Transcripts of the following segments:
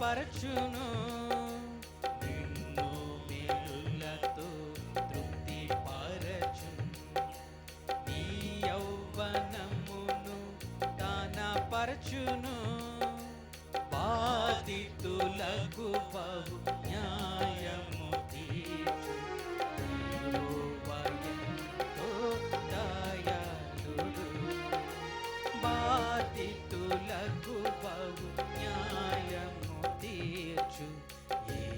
పరచును, నిన్ను మేలులతో తృప్తి పరచును, నీ యౌవనమును దాన పరచును, బాధితులకు బహు న్యాయము తీర్చు, యెహోవా ఎంతో దయాళుడు, బాధితులకు బహు న్యాయము తీర్చు,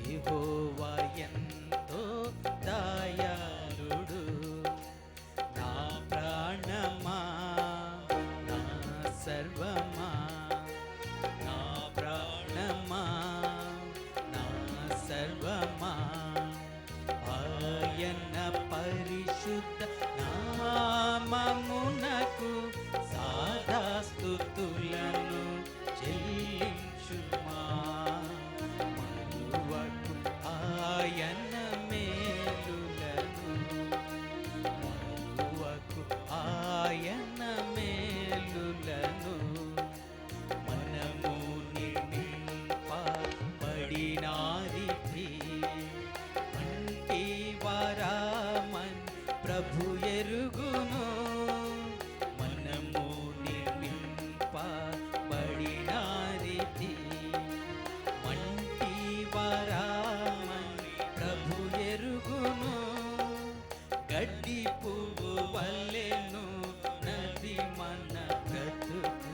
యెహోవా ఎంతో దయాళుడు. నా ప్రాణమా, నా సర్వమా, నా ప్రాణమా, నా సర్వమా, ఆయన పరిశుద్ధ నామమునకు సాదాస్తుతులను చెల్లించుమా, మరువకు ఆయన మేలులను, మరువకు ఆయన మేలులను, మనము నిర్మింపబడినాది అంటి వారామన్ ప్రభు ఎరుగును, మనము నిర్మింపబడినాది మంటి వారామన్ ప్రభు ఎరుగును, గడ్డి పువ్వు వల్లెను నది మన బ్రతుకు,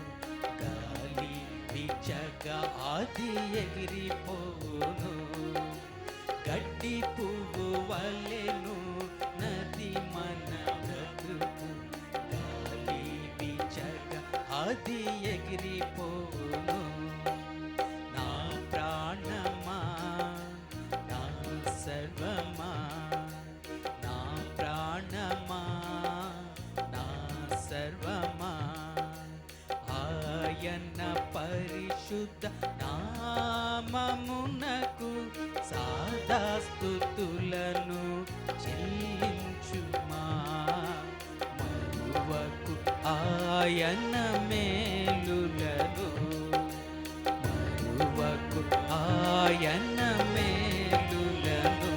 గాలి పిచ్చగా అది ఎగిరిపోవును, గడ్డి పువ్వు వల్లెను నది మన బ్రతుకు, గాలి పిచ్చగా అది ఎగిరిపోవును. నా ప్రాణమా, నా సర్వమా, నా ప్రాణమా, నా సర్వమా, ఆయన పరిశుద్ధ నామమునకు సాదాస్తుతులను చెల్లించుమా, మరువకు ఆయన మేలులను, మరువకు ఆయన మేలులను,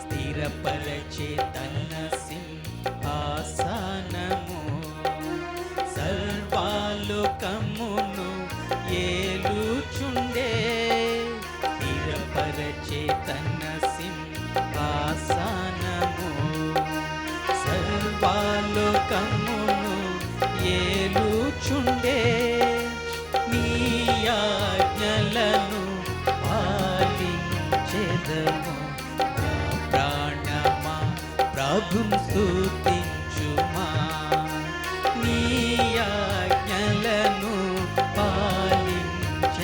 స్థిరపరచే తన సింహాసనము, సర్వాలోకమును ఏలుచుండే, స్థిరపరచే తన సింహాసనము, సర్వాలోకమును ఏలుచుండే, నీ ఆజ్ఞలను పాలించెదము, నా ప్రాణమా ప్రభుని స్తుతించుమా, నీ ఆజ్ఞలను పాలించెదము,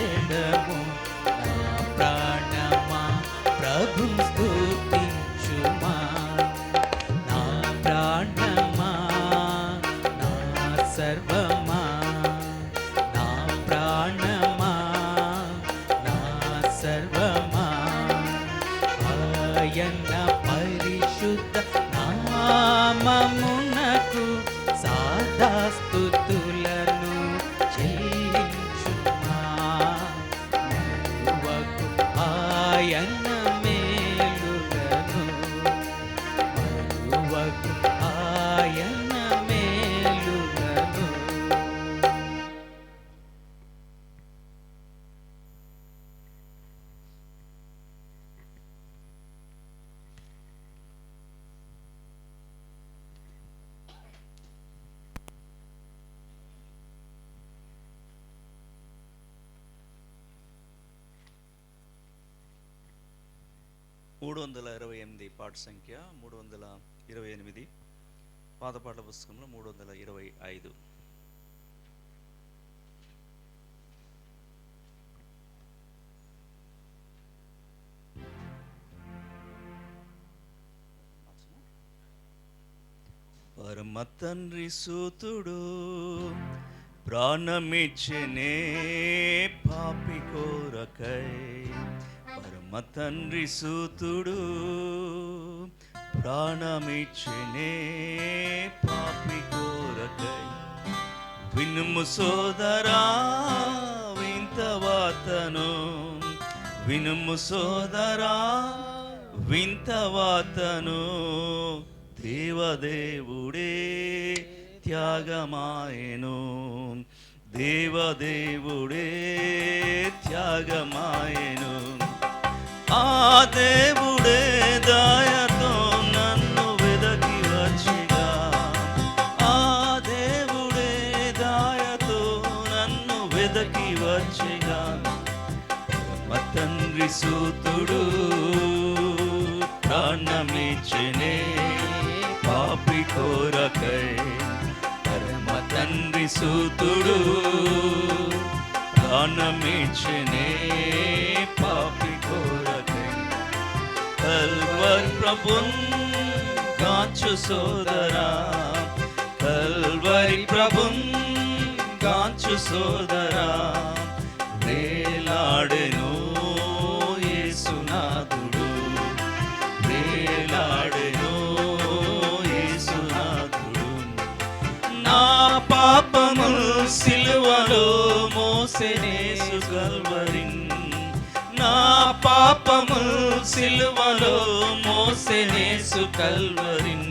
నా ప్రాణమా ప్రభుని స్తుతించుమా, నా ప్రాణమా, నా సర్వమా, నా ప్రాణమా, నా సర్వమా, ఆయన పరిశుద్ధ నామమునకు సాదాస్తుతులను చెల్లించుమా, మరువకు ఆయన మేలులను, మరువకు ఆయన మేలులను. మూడు 328 పాట సంఖ్య 328, పాత పాటల పుస్తకంలో 325. పరమ తండ్రి సూతుడు ప్రాణమిచ్చనే పాపి కోరకై, పరమ తండ్రి సూతుడు ప్రాణమిచ్చనే పాపి కోరకై, వినుము సోదరా వింతవా వార్తను వినుము సోదరా, వింత వార్తను. దేవదేవుడే త్యాగమాయెను, దేవదేవుడే త్యాగమాయెను. ఆ దేవుడే దయతో నన్ను వెదకి వచ్చిగా, ఆ దేవుడే దయతో నన్ను వెదకి వచ్చిగా. మా తండ్రి సూతుడు ప్రాణమిచ్చెనే పాపి కోరకై. పరమ తండ్రి సూతుడు ప్రాణమిచ్చెనే పాపి కోరకై. కల్వరి ప్రభున్ గాంచు సోదరా, కల్వరి ప్రభున్ గాంచు సోదరా. వేలాడెను యేసునాథుడు, వేలాడెను యేసునాథుడు. నా పాపములు సిలువలో మోసెనేసు కల్వరిన్, నా పాపములు సిలువలో మోసెనేసు కల్వరిన్.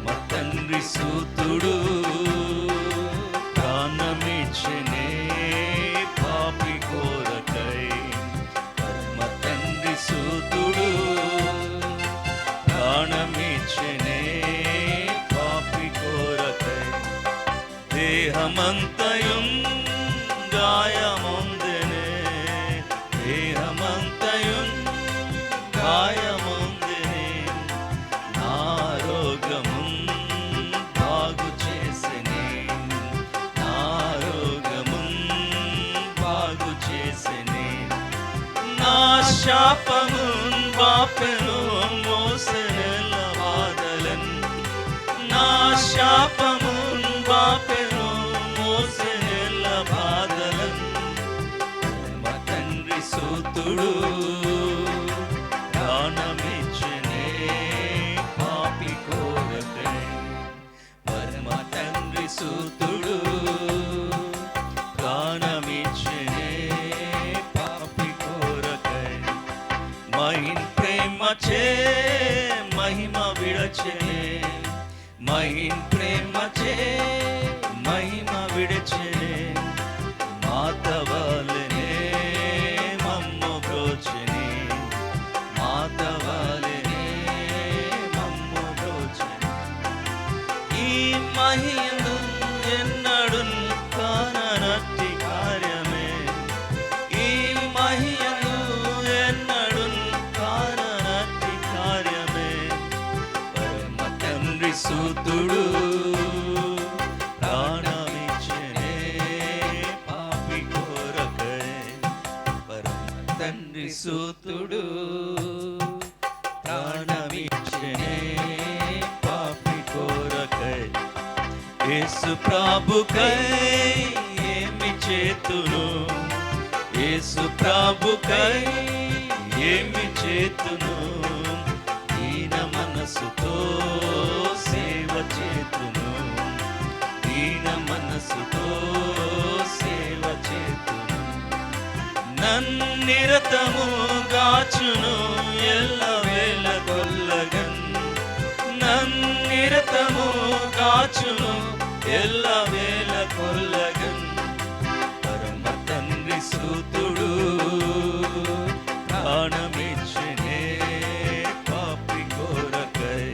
మా తండ్రి సూతుడు ప్రాణమిచ్చెనే పాపి కోరకై. మా తండ్రి సూతుడు ప్రాణమిచ్చెనే పాపి కోరకై. దేహమంతయున్ గాయమొందెనే, దేహమంతయున్ గాయమొందెనే. నా రోగమున్ బాగు చేసెనే, నా రోగమున్ బాగు చేసెనే. నా శాపమున్ బాపెను మోసెనెల బాధలన్, నా శాపమున్ బాపెను మోసెనెల బాధలన్. మా తండ్రి సూతుడు ప్రాణమిచ్చెనే పాపి కోరకై. పరమ తండ్రి సూతుడు ప్రాణమిచ్చెనే పాపి కోరకై. మహిన్ ప్రేమచే మహిమ విడచెనే, మహిన్ ప్రేమచే మహిమ విడచెనే. మాతవలనే మమ్ము బ్రోచెనే, మాతవలనే మమ్ము బ్రోచెనే. ఈ మహిమను ఎన్నడున్ కాననట్టి కార్యమే, ఈ మహిమను ఎన్నడున్ కాననట్టి కార్యమే. పరమ తండ్రి సూతుడు ప్రాణమిచ్చెనే పాపి కోరకై. పరమ తండ్రి సూతుడు ప్రాణమిచ్చెనే పాపి కోరకై. యేసు ప్రభుకై ఏమి చేతును, యేసు ప్రభుకై ఏమి చేతును. దీన మనసుతో సేవ చేతును, దీన మనసుతో సేవ చేతును. నన్నిరతము గాచును ఎల్లవేళ కొల్లగన్, నన్నిరతము గాచును ఎల్లవేళ కొల్లగన్. పరమ తండ్రి సూతుడు ప్రాణమిచ్చెనే పాపి కోరకై.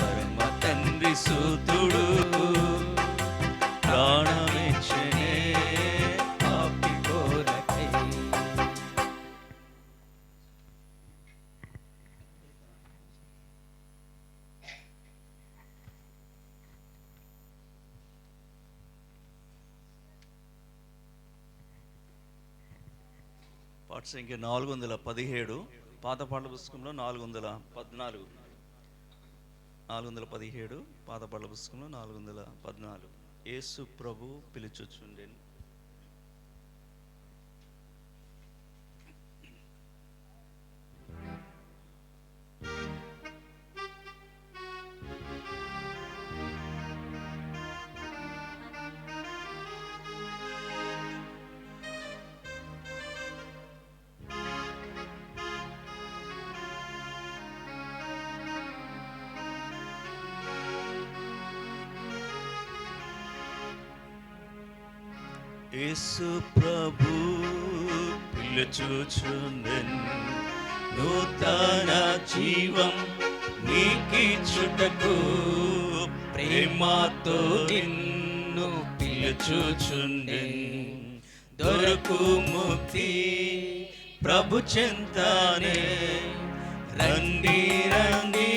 పరమ తండ్రి సూతుడు ప్రాణమిచ్చెనే పాపి కోరకై. పాట సంఖ్య 417, పాత పాటల పుస్తకంలో 414, 417 పాత పాటల పుస్తకంలో 414. యేసు ప్రభు పిలుచుచుండెను. యేసు ప్రభు పిలుచుచుండెన్ నూతన జీవం నీకిచ్చుటకు ప్రేమతో నిన్ను పిలుచుచుండెన్ దొరకు ముక్తి ప్రభు చెంతనే రండి రండి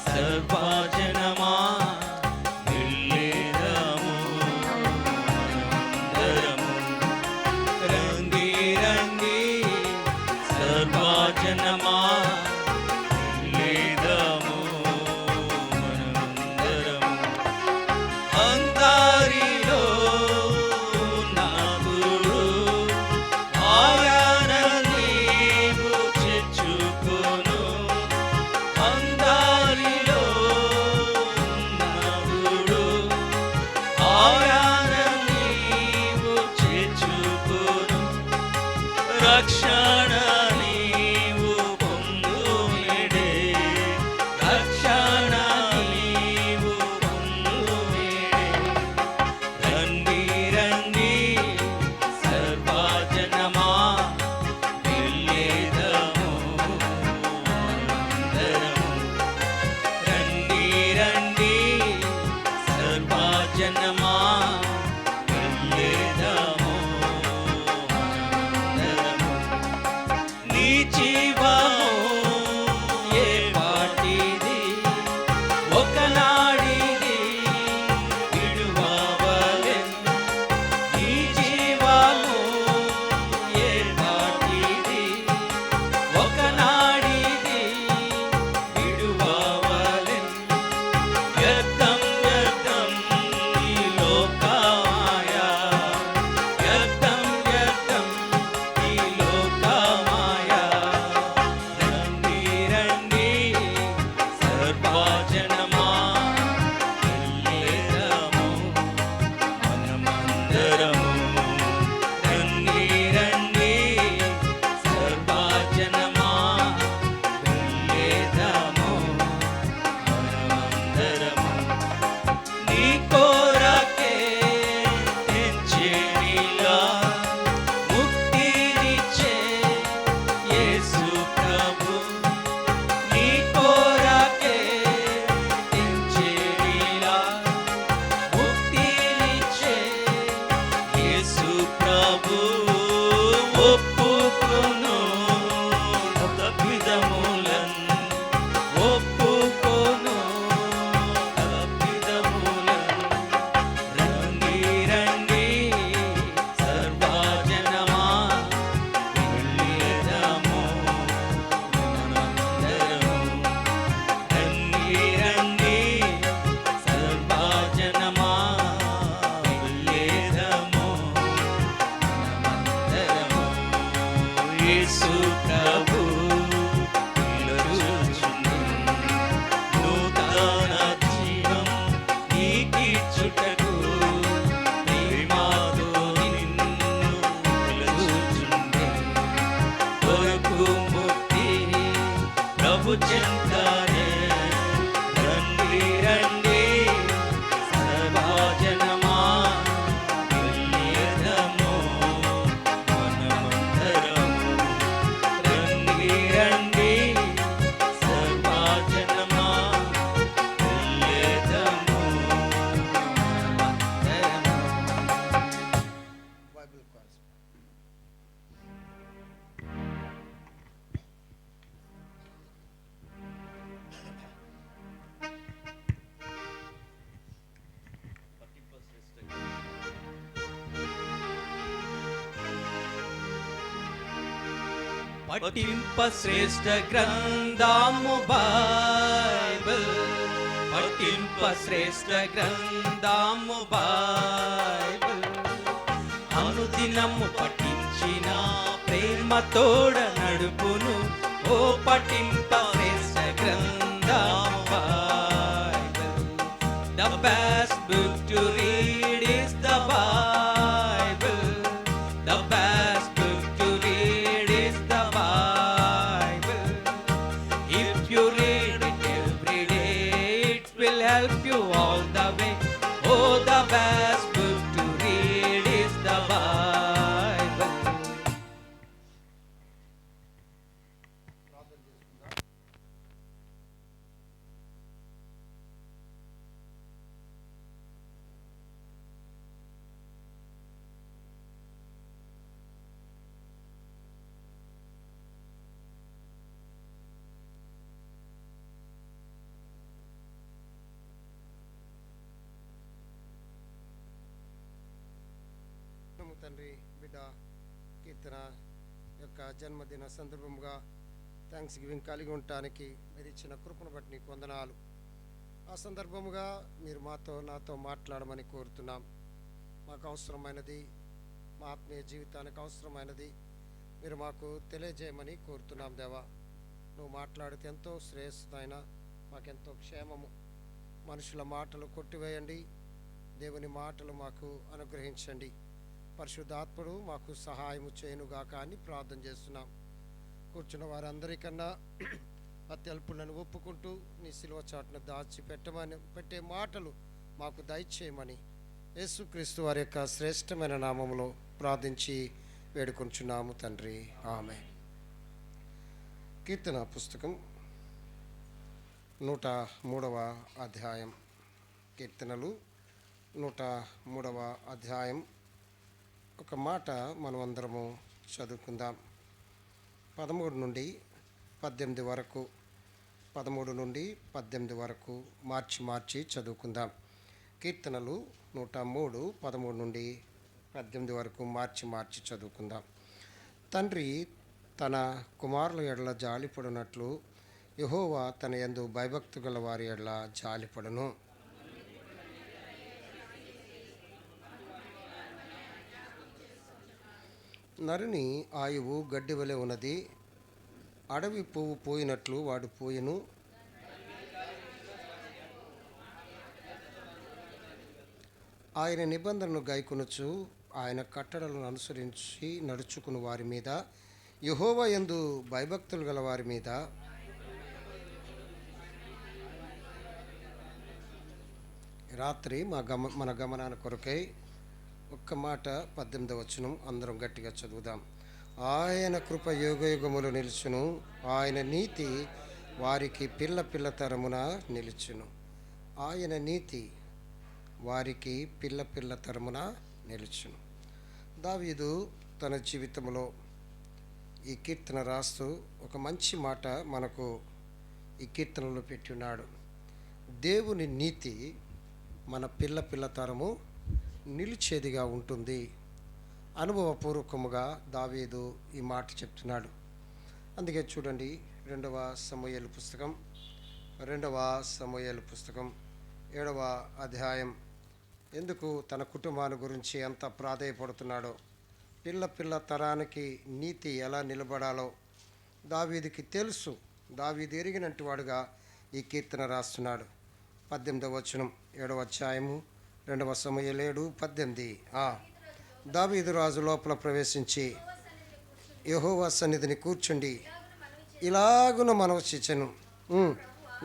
సర్వజనమా వెళ్ళేదము అందరము రండి రండి సర్వజనమా వెళ్ళేదము మనమందరము అందరిలో నాదుడు ఆయన నీవు చెచ్చుకొను అందరిలో నాదుడు ఆయన నీవు చెచ్చుకొను రక్షణ నీవు పొందునేడే రక్షణ నీవు పొందునేడే రండి రండి సర్వజనమా వెళ్ళేదము అందరము రండి రండి సర్వజనమా వెళ్ళేదము అందరము నీ జీవము ఏ పాటిది ఒకనాడిది విడువవలెన్ నీ జీవము ఏ పాటిది ఒకనాడిది విడువవలెన్ వ్యర్థం వ్యర్థం ఈ లోకమాయా వ్యర్థం వ్యర్థం ఈ లోకమాయా రండి రండి సర్వజనమా వెళ్ళేదము మనమందరము రండి రండి సర్వజనమా వెళ్ళేదము మనమందరము నీ కోరకే తెంచేనిలా ముక్తినిచ్చే యేసు ప్రభు నీ కోరకే తెంచేనిలా ముక్తినిచ్చే యేసు ప్రభు ఒప్పుకొను తప్పిదములన్ ఒప్పుకొను తప్పిదములన్ రండి రండి సర్వజనమా వెళ్ళేదము మనమందరము రండి రండి సర్వజనమా వెళ్ళేదము మనమందరము యేసు ప్రభు పిలుచుచుండెన్ నూతన జీవం నీకిచ్చుటకు ప్రేమతో నిన్ను పిలుచుచుండెన్ దొరకు ముక్తి ప్రభు చెంతనే రండి రండి సర్వజనమా వెళ్ళేదము మనమందరము రండి రండి సర్వజనమా వెళ్ళేదము మనమందరము Bible class. పఠింప శ్రేష్ఠ గ్రంథము బైబిల్ పఠింప శ్రేష్ఠ గ్రంథము బైబిల్ అనుదినము పఠించిన ప్రేమతోడ నడుపును ఓ పఠింప శ్రేష్ఠ గ్రంథము Bible The best book to read is the Bible. The best book to read is the Bible. If you read it every day, it will help you all the way. Oh, the best book to read is the తండ్రి. బిడ్డ కీర్తన యొక్క జన్మదిన సందర్భంగా thanks giving కలిగి ఉండటానికి మీరు ఇచ్చిన కృపను బట్టి నీకు వందనాలు. ఆ సందర్భముగా మీరు నాతో మాట్లాడమని కోరుతున్నాం. మాకు అవసరమైనది, మా ఆత్మీయ జీవితానికి అవసరమైనది మీరు మాకు తెలియజేయమని కోరుతున్నాం దేవా. నువ్వు మాట్లాడితే ఎంతో శ్రేయస్సుదైన మాకెంతో క్షేమము. మనుషుల మాటలు కొట్టివేయండి, దేవుని మాటలు మాకు అనుగ్రహించండి. పరిశుద్ధాత్ముడు మాకు సహాయము చేయనుగాక అని ప్రార్థన చేస్తున్నాం. కూర్చున్న వారందరికన్నా అత్యల్పులను ఒప్పుకుంటూ నీ శిలువ చాటును పెట్టే మాటలు మాకు దయచేయమని యేసుక్రీస్తు వారి యొక్క శ్రేష్టమైన నామములో ప్రార్థించి వేడుకొంచున్నాము తండ్రి, ఆమేన్. కీర్తన పుస్తకం 103వ అధ్యాయం. కీర్తనలు 103వ అధ్యాయం. ఒక మాట మనం అందరము చదువుకుందాం. 13 నుండి 18 వరకు 13 నుండి 18 వరకు మార్చి చదువుకుందాం. కీర్తనలు 103 13 నుండి 18 వరకు మార్చి చదువుకుందాం. తండ్రి తన కుమారుల ఎడల జాలిపడినట్లు యెహోవా తన యందు భయభక్తు గల వారి ఎడల జాలిపడును. నరుని ఆయువు గడ్డి వలె ఉన్నది, అడవి పువ్వు పోయినట్లు వాడు పోయెను. ఆయన నిబంధనను గైకొనుచు ఆయన కట్టడలను అనుసరించి నడుచుకుని వారి మీద, యెహోవా యందు భయభక్తులు గల వారి మీద రాత్రి మన గమనాల కొరకై ఒక్క మాట 18వ వచనం అందరం గట్టిగా చదువుదాం. ఆయన కృప యుగయుగములు నిలుచును, ఆయన నీతి వారికి పిల్ల తరమున నిలుచును. ఆయన నీతి వారికి పిల్ల తరమున నిలుచును. దావీదు తన జీవితంలో ఈ కీర్తన రాస్తూ ఒక మంచి మాట మనకు ఈ కీర్తనలో పెట్టి ఉన్నాడు. దేవుని నీతి మన పిల్ల తరము నిలిచేదిగా ఉంటుంది. అనుభవపూర్వకముగా దావీదు ఈ మాట చెప్తున్నాడు. అందుకే చూడండి, 2వ సమూయేలు పుస్తకం 7వ అధ్యాయం. ఎందుకు తన కుటుంబాన్ని గురించి ఎంత ప్రాధేయపడుతున్నాడో, పిల్ల తరానికి నీతి ఎలా నిలబడాలో దావీదుకి తెలుసు. దావీదు ఎరిగినట్టు వాడుగా ఈ కీర్తన రాస్తున్నాడు. 18వ వచనం 7వ అధ్యాయము 2వ సమూయేలు 7:18. దావీదు రాజు లోపల ప్రవేశించి యెహోవా సన్నిధిని కూర్చుండి ఇలాగున మనవి చేచెను,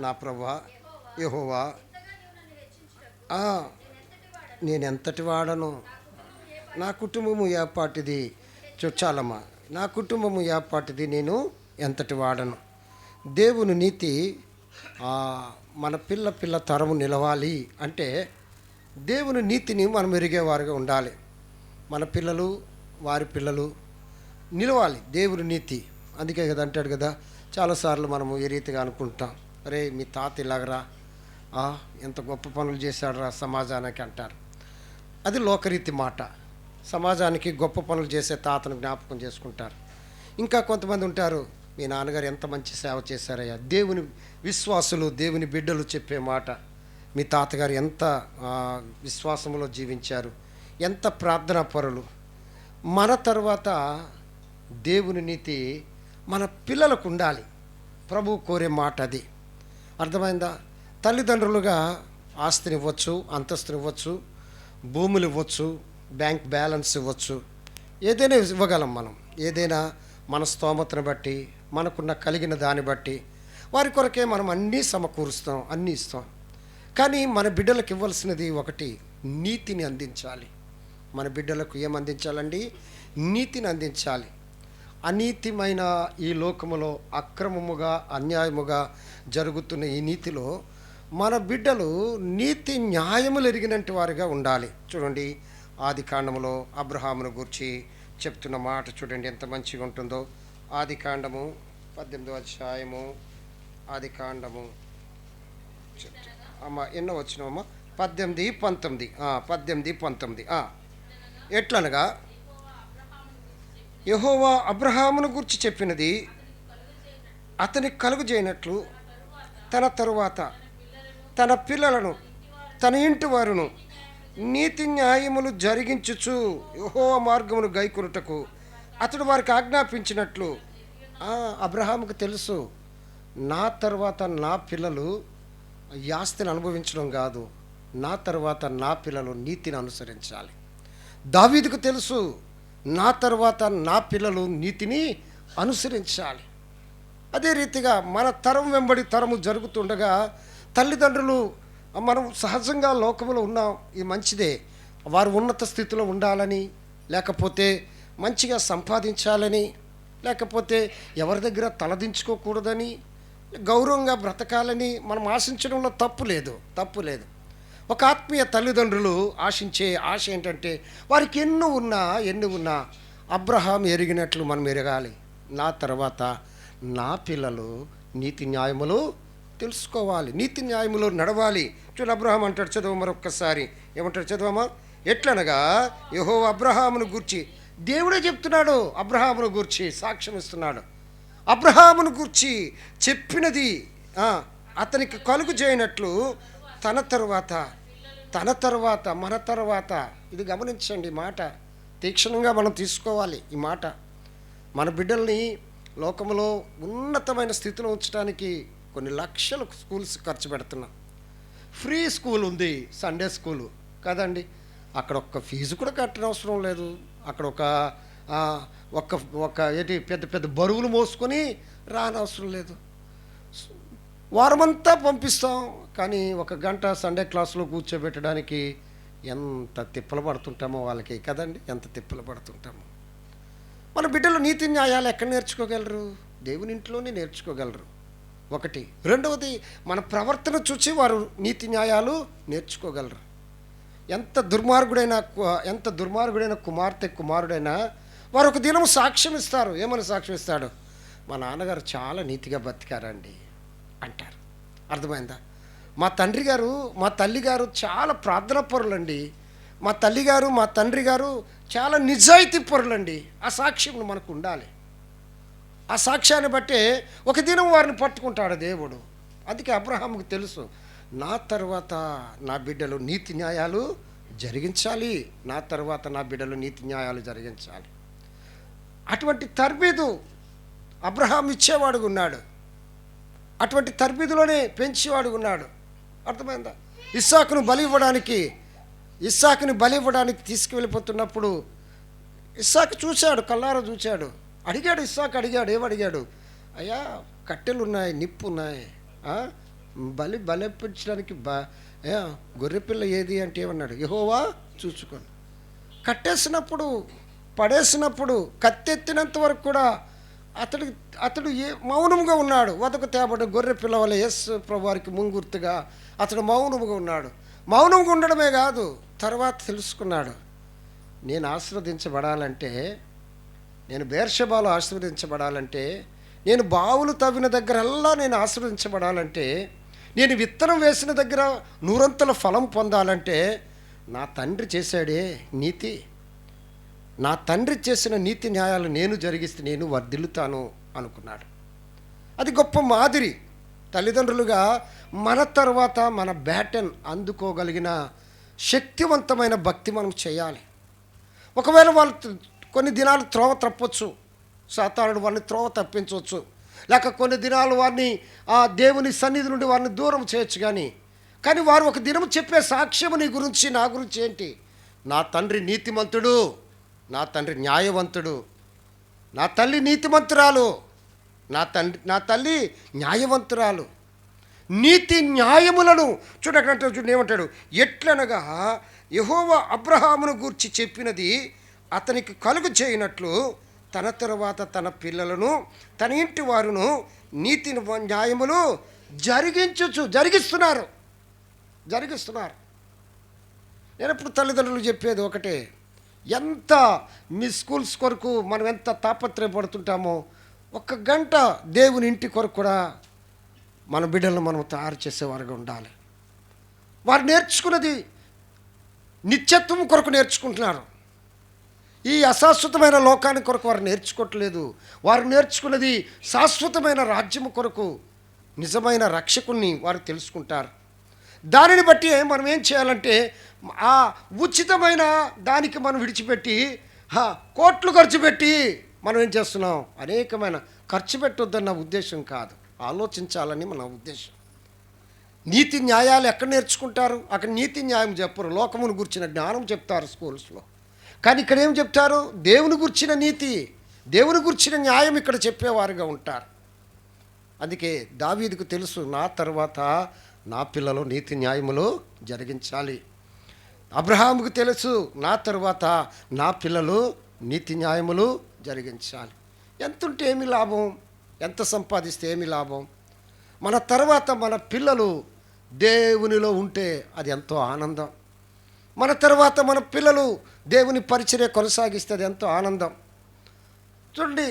నా ప్రభువా యెహోవా, నేనెంతటి వాడను, నా కుటుంబము ఏపాటిది, చాలమ్మా, నా కుటుంబము ఏపాటిది, నేను ఎంతటి వాడను. దేవుని నీతి మన పిల్ల తరము నిలవాలి అంటే దేవుని నీతిని మనం ఎరిగేవారుగా ఉండాలి. మన పిల్లలు, వారి పిల్లలు నిలవాలి దేవుని నీతి. అందుకే కదా అంటాడు కదా, చాలాసార్లు మనము ఏ రీతిగా అనుకుంటాం, అరే మీ తాత ఇలాగరా, ఎంత గొప్ప పనులు చేశాడరా సమాజానికి అంటారు. అది లోకరీతి మాట. సమాజానికి గొప్ప పనులు చేసే తాతను జ్ఞాపకం చేసుకుంటారు. ఇంకా కొంతమంది ఉంటారు, మీ నాన్నగారు ఎంత మంచి సేవ చేశారయ్యా. దేవుని విశ్వాసులు, దేవుని బిడ్డలు చెప్పే మాట, మీ తాతగారు ఎంత విశ్వాసంలో జీవించారు, ఎంత ప్రార్థనా పరులు. మన తర్వాత దేవుని నీతి మన పిల్లలకు ఉండాలి. ప్రభువు కోరే మాట అది. అర్థమైందా? తల్లిదండ్రులుగా ఆస్తిని ఇవ్వచ్చు, అంతస్తుని ఇవ్వచ్చు, భూములు ఇవ్వచ్చు, బ్యాంక్ బ్యాలెన్స్ ఇవ్వచ్చు, ఏదైనా ఇవ్వగలం మనం. ఏదైనా మన స్తోమతను బట్టి, మనకున్న కలిగిన దాన్ని బట్టి వారి కొరకే మనం అన్నీ సమకూరుస్తాం, అన్నీ ఇస్తాం. కానీ మన బిడ్డలకు ఇవ్వాల్సినది ఒకటి, నీతిని అందించాలి. మన బిడ్డలకు ఏమందించాలండి? నీతిని అందించాలి. అనీతిమైన ఈ లోకములో అక్రమముగా, అన్యాయముగా జరుగుతున్న ఈ నీతిలో మన బిడ్డలు నీతి న్యాయములు ఎరిగినట్టు వారిగా ఉండాలి. చూడండి, ఆది కాండములో అబ్రహామును గురించి చెప్తున్న మాట చూడండి ఎంత మంచిగా ఉంటుందో. ఆది కాండము 18వ అధ్యాయము, ఆది కాండము ఎన్నో వచ్చినామమ్మా? 18, 19. 18, 19. ఎట్లనగా యెహోవా అబ్రహామును గురించి చెప్పినది అతనికి కలుగజేయనట్లు తన తరువాత తన పిల్లలను తన ఇంటి వారును నీతి న్యాయములు జరిగించుచు యెహోవా మార్గమును గైకొనుటకు అతడు వారికి ఆజ్ఞాపించినట్లు అబ్రహాముకు తెలుసు, నా తర్వాత నా పిల్లలు ఈ ఆస్తిని అనుభవించడం కాదు, నా తర్వాత నా పిల్లలు నీతిని అనుసరించాలి. దావీదుకు తెలుసు, నా తర్వాత నా పిల్లలు నీతిని అనుసరించాలి. అదే రీతిగా మన తరం వెంబడి తరము జరుగుతుండగా తల్లిదండ్రులు, మనం సహజంగా లోకంలో ఉన్నాం, ఇది మంచిదే, వారు ఉన్నత స్థితిలో ఉండాలని, లేకపోతే మంచిగా సంపాదించాలని, లేకపోతే ఎవరి దగ్గర తలదించుకోకూడదని, గౌరవంగా బ్రతకాలని మనం ఆశించడంలో తప్పు లేదు. ఒక ఆత్మీయ తల్లిదండ్రులు ఆశించే ఆశ ఏంటంటే వారికి ఎన్ని ఉన్నా అబ్రహాం ఎరిగినట్లు మనం ఎరగాలి. నా తర్వాత నా పిల్లలు నీతి న్యాయములు తెలుసుకోవాలి, నీతి న్యాయములు నడవాలి. చూడు అబ్రహాం అంటాడు, చదువు మరొక్కసారి, ఏమంటాడు చదవమా? ఎట్లనగా యెహోవా అబ్రహామును గూర్చి, దేవుడే చెప్తున్నాడు, అబ్రహామును గూర్చి సాక్ష్యం ఇస్తున్నాడు. అబ్రహామును గూర్చి చెప్పినది అతనికి కలుగు చేయనట్లు తన తరువాత మన తరువాత. ఇది గమనించండి, మాట తీక్షణంగా మనం తీసుకోవాలి. ఈ మాట మన బిడ్డల్ని లోకంలో ఉన్నతమైన స్థితిలో ఉంచడానికి కొన్ని లక్షలు స్కూల్స్ ఖర్చు పెడుతున్నాం. ఫ్రీ స్కూల్ ఉంది, సండే స్కూలు కదండి, అక్కడ ఒక్క ఫీజు కూడా కట్టనవసరం అవసరం లేదు. అక్కడ ఒక ఏంటి పెద్ద పెద్ద బరువులు మోసుకొని రానవసరం లేదు. వారమంతా పంపిస్తాం, కానీ ఒక గంట సండే క్లాసులో కూర్చోబెట్టడానికి ఎంత తిప్పలు పడుతుంటామో వాళ్ళకి కదండి, ఎంత తిప్పలు పడుతుంటామో. మన బిడ్డలు నీతి న్యాయాలు ఎక్కడ నేర్చుకోగలరు? దేవుని ఇంట్లోనే నేర్చుకోగలరు. ఒకటి. రెండవది, మన ప్రవర్తన చూసి వారు నీతి న్యాయాలు నేర్చుకోగలరు. ఎంత దుర్మార్గుడైన కుమారుడైనా వారు ఒక దినం సాక్ష్యం ఇస్తారు. ఏమని సాక్ష్యం ఇస్తాడు? మా నాన్నగారు చాలా నీతిగా బతికారండి అంటారు. అర్థమైందా? మా తండ్రి గారు మా తల్లి గారు చాలా ప్రార్థనా పరులండి, మా తల్లి గారు మా తండ్రి గారు చాలా నిజాయితీ పరులండి. ఆ సాక్ష్యం మనకు ఉండాలి. ఆ సాక్ష్యాన్ని బట్టే ఒక దినం వారిని పట్టుకుంటాడు దేవుడు. అందుకే అబ్రహాముకు తెలుసు, నా తర్వాత నా బిడ్డలు నీతి న్యాయాలు జరిగించాలి, నా తర్వాత నా బిడ్డలు నీతి న్యాయాలు జరిగించాలి. అటువంటి తర్బీదు అబ్రహాం ఇచ్చేవాడు ఉన్నాడు, అటువంటి తర్బీదులోనే పెంచేవాడు ఉన్నాడు. అర్థమైందా? ఇస్సాకును బలి ఇవ్వడానికి తీసుకువెళ్ళిపోతున్నప్పుడు ఇస్సాకు చూశాడు, కల్లారా చూశాడు, ఇస్సాకు అడిగాడు. ఏమడిగాడు? అయ్యా, కట్టెలు ఉన్నాయి, నిప్పు ఉన్నాయి, బలిపించడానికి గొర్రెపిల్ల ఏది అంటే ఏమన్నాడు? యెహోవా చూసుకోండి. కట్టేసినప్పుడు, పడేసినప్పుడు, కత్తెత్తినంత వరకు కూడా అతడు మౌనంగా ఉన్నాడు. వదకు తేబడ్డ గొర్రె పిల్ల వల్ల యేసు ప్రభు వారికి ముంగుర్తుగా అతడు మౌనంగా ఉన్నాడు. మౌనంగా ఉండడమే కాదు, తర్వాత తెలుసుకున్నాడు, నేను ఆశీర్వదించబడాలంటే, నేను బేర్షెబాలో ఆశీర్వదించబడాలంటే, నేను బావులు తవ్విన దగ్గరల్లా నేను ఆశీర్వదించబడాలంటే, నేను విత్తనం వేసిన దగ్గర నూరంతల ఫలం పొందాలంటే, నా తండ్రి చేశాడే నీతి, నా తండ్రి చేసిన నీతి న్యాయాలు నేను జరిగిస్తే నేను వర్ధిల్లుతాను అనుకున్నాడు. అది గొప్ప మాదిరి. తల్లిదండ్రులుగా మన తర్వాత మన బ్యాటన్ అందుకోగలిగిన శక్తివంతమైన భక్తి మనం చేయాలి. ఒకవేళ వాళ్ళు కొన్ని దినాలు త్రోవ తప్పొచ్చు, సాతానుడు వారిని త్రోవ తప్పించవచ్చు, లేక కొన్ని దినాలు వారిని ఆ దేవుని సన్నిధి నుండి వారిని దూరం చేయొచ్చు. కానీ వారు ఒక దినం చెప్పే సాక్ష్యము నీ గురించి, నా గురించి ఏంటి? నా తండ్రి నీతిమంతుడు, నా తండ్రి న్యాయవంతుడు, నా తల్లి నీతిమంతురాలు, నా తల్లి న్యాయవంతురాలు. నీతి న్యాయములను చూడకంటే ఏమంటాడు? ఎట్లనగా యెహోవా అబ్రహామును గూర్చి చెప్పినది అతనికి కలుగు చేయనట్లు తన తరువాత తన పిల్లలను తన ఇంటి వారును నీతి న్యాయములు జరిగిస్తున్నారు. నేను ఎప్పుడు తల్లిదండ్రులు చెప్పేది ఒకటే, ఎంత మీ స్కూల్స్ కొరకు మనం ఎంత తాపత్రయపడుతుంటామో, ఒక్క గంట దేవుని ఇంటి కొరకు కూడా మన బిడ్డలను మనం తయారు చేసేవారుగా ఉండాలి. వారు నేర్చుకున్నది నిత్యత్వం కొరకు నేర్చుకుంటున్నారు. ఈ అశాశ్వతమైన లోకాన్ని కొరకు వారు నేర్చుకోవట్లేదు. వారు నేర్చుకున్నది శాశ్వతమైన రాజ్యము కొరకు, నిజమైన రక్షకుణ్ణి వారు తెలుసుకుంటారు. దానిని బట్టి మనం ఏం చేయాలంటే ఆ ఉచితమైన దానికి మనం విడిచిపెట్టి కోట్లు ఖర్చు పెట్టి మనం ఏం చేస్తున్నాం, అనేకమైన ఖర్చు పెట్టొద్దన్న ఉద్దేశం కాదు, ఆలోచించాలని మన ఉద్దేశం. నీతి న్యాయాలు ఎక్కడ నేర్చుకుంటారు? అక్కడ నీతి న్యాయం చెప్పరు, లోకమును గురించిన జ్ఞానం చెప్తారు స్కూల్స్లో. కానీ ఇక్కడ ఏం చెప్తారు? దేవుని గురించిన నీతి, దేవుని గురించిన న్యాయం ఇక్కడ చెప్పేవారుగా ఉంటారు. అందుకే దావీదుకు తెలుసు, నా తర్వాత నా పిల్లలు నీతి న్యాయములు జరిగించాలి. అబ్రహాముకు తెలుసు, నా తర్వాత నా పిల్లలు నీతి న్యాయములు జరిగించాలి. ఎంతుంటే ఏమి లాభం, ఎంత సంపాదిస్తే ఏమి లాభం? మన తర్వాత మన పిల్లలు దేవునిలో ఉంటే అది ఎంతో ఆనందం. మన తర్వాత మన పిల్లలు దేవుని పరిచర్య కొనసాగిస్తే అది ఎంతో ఆనందం. చూడండి,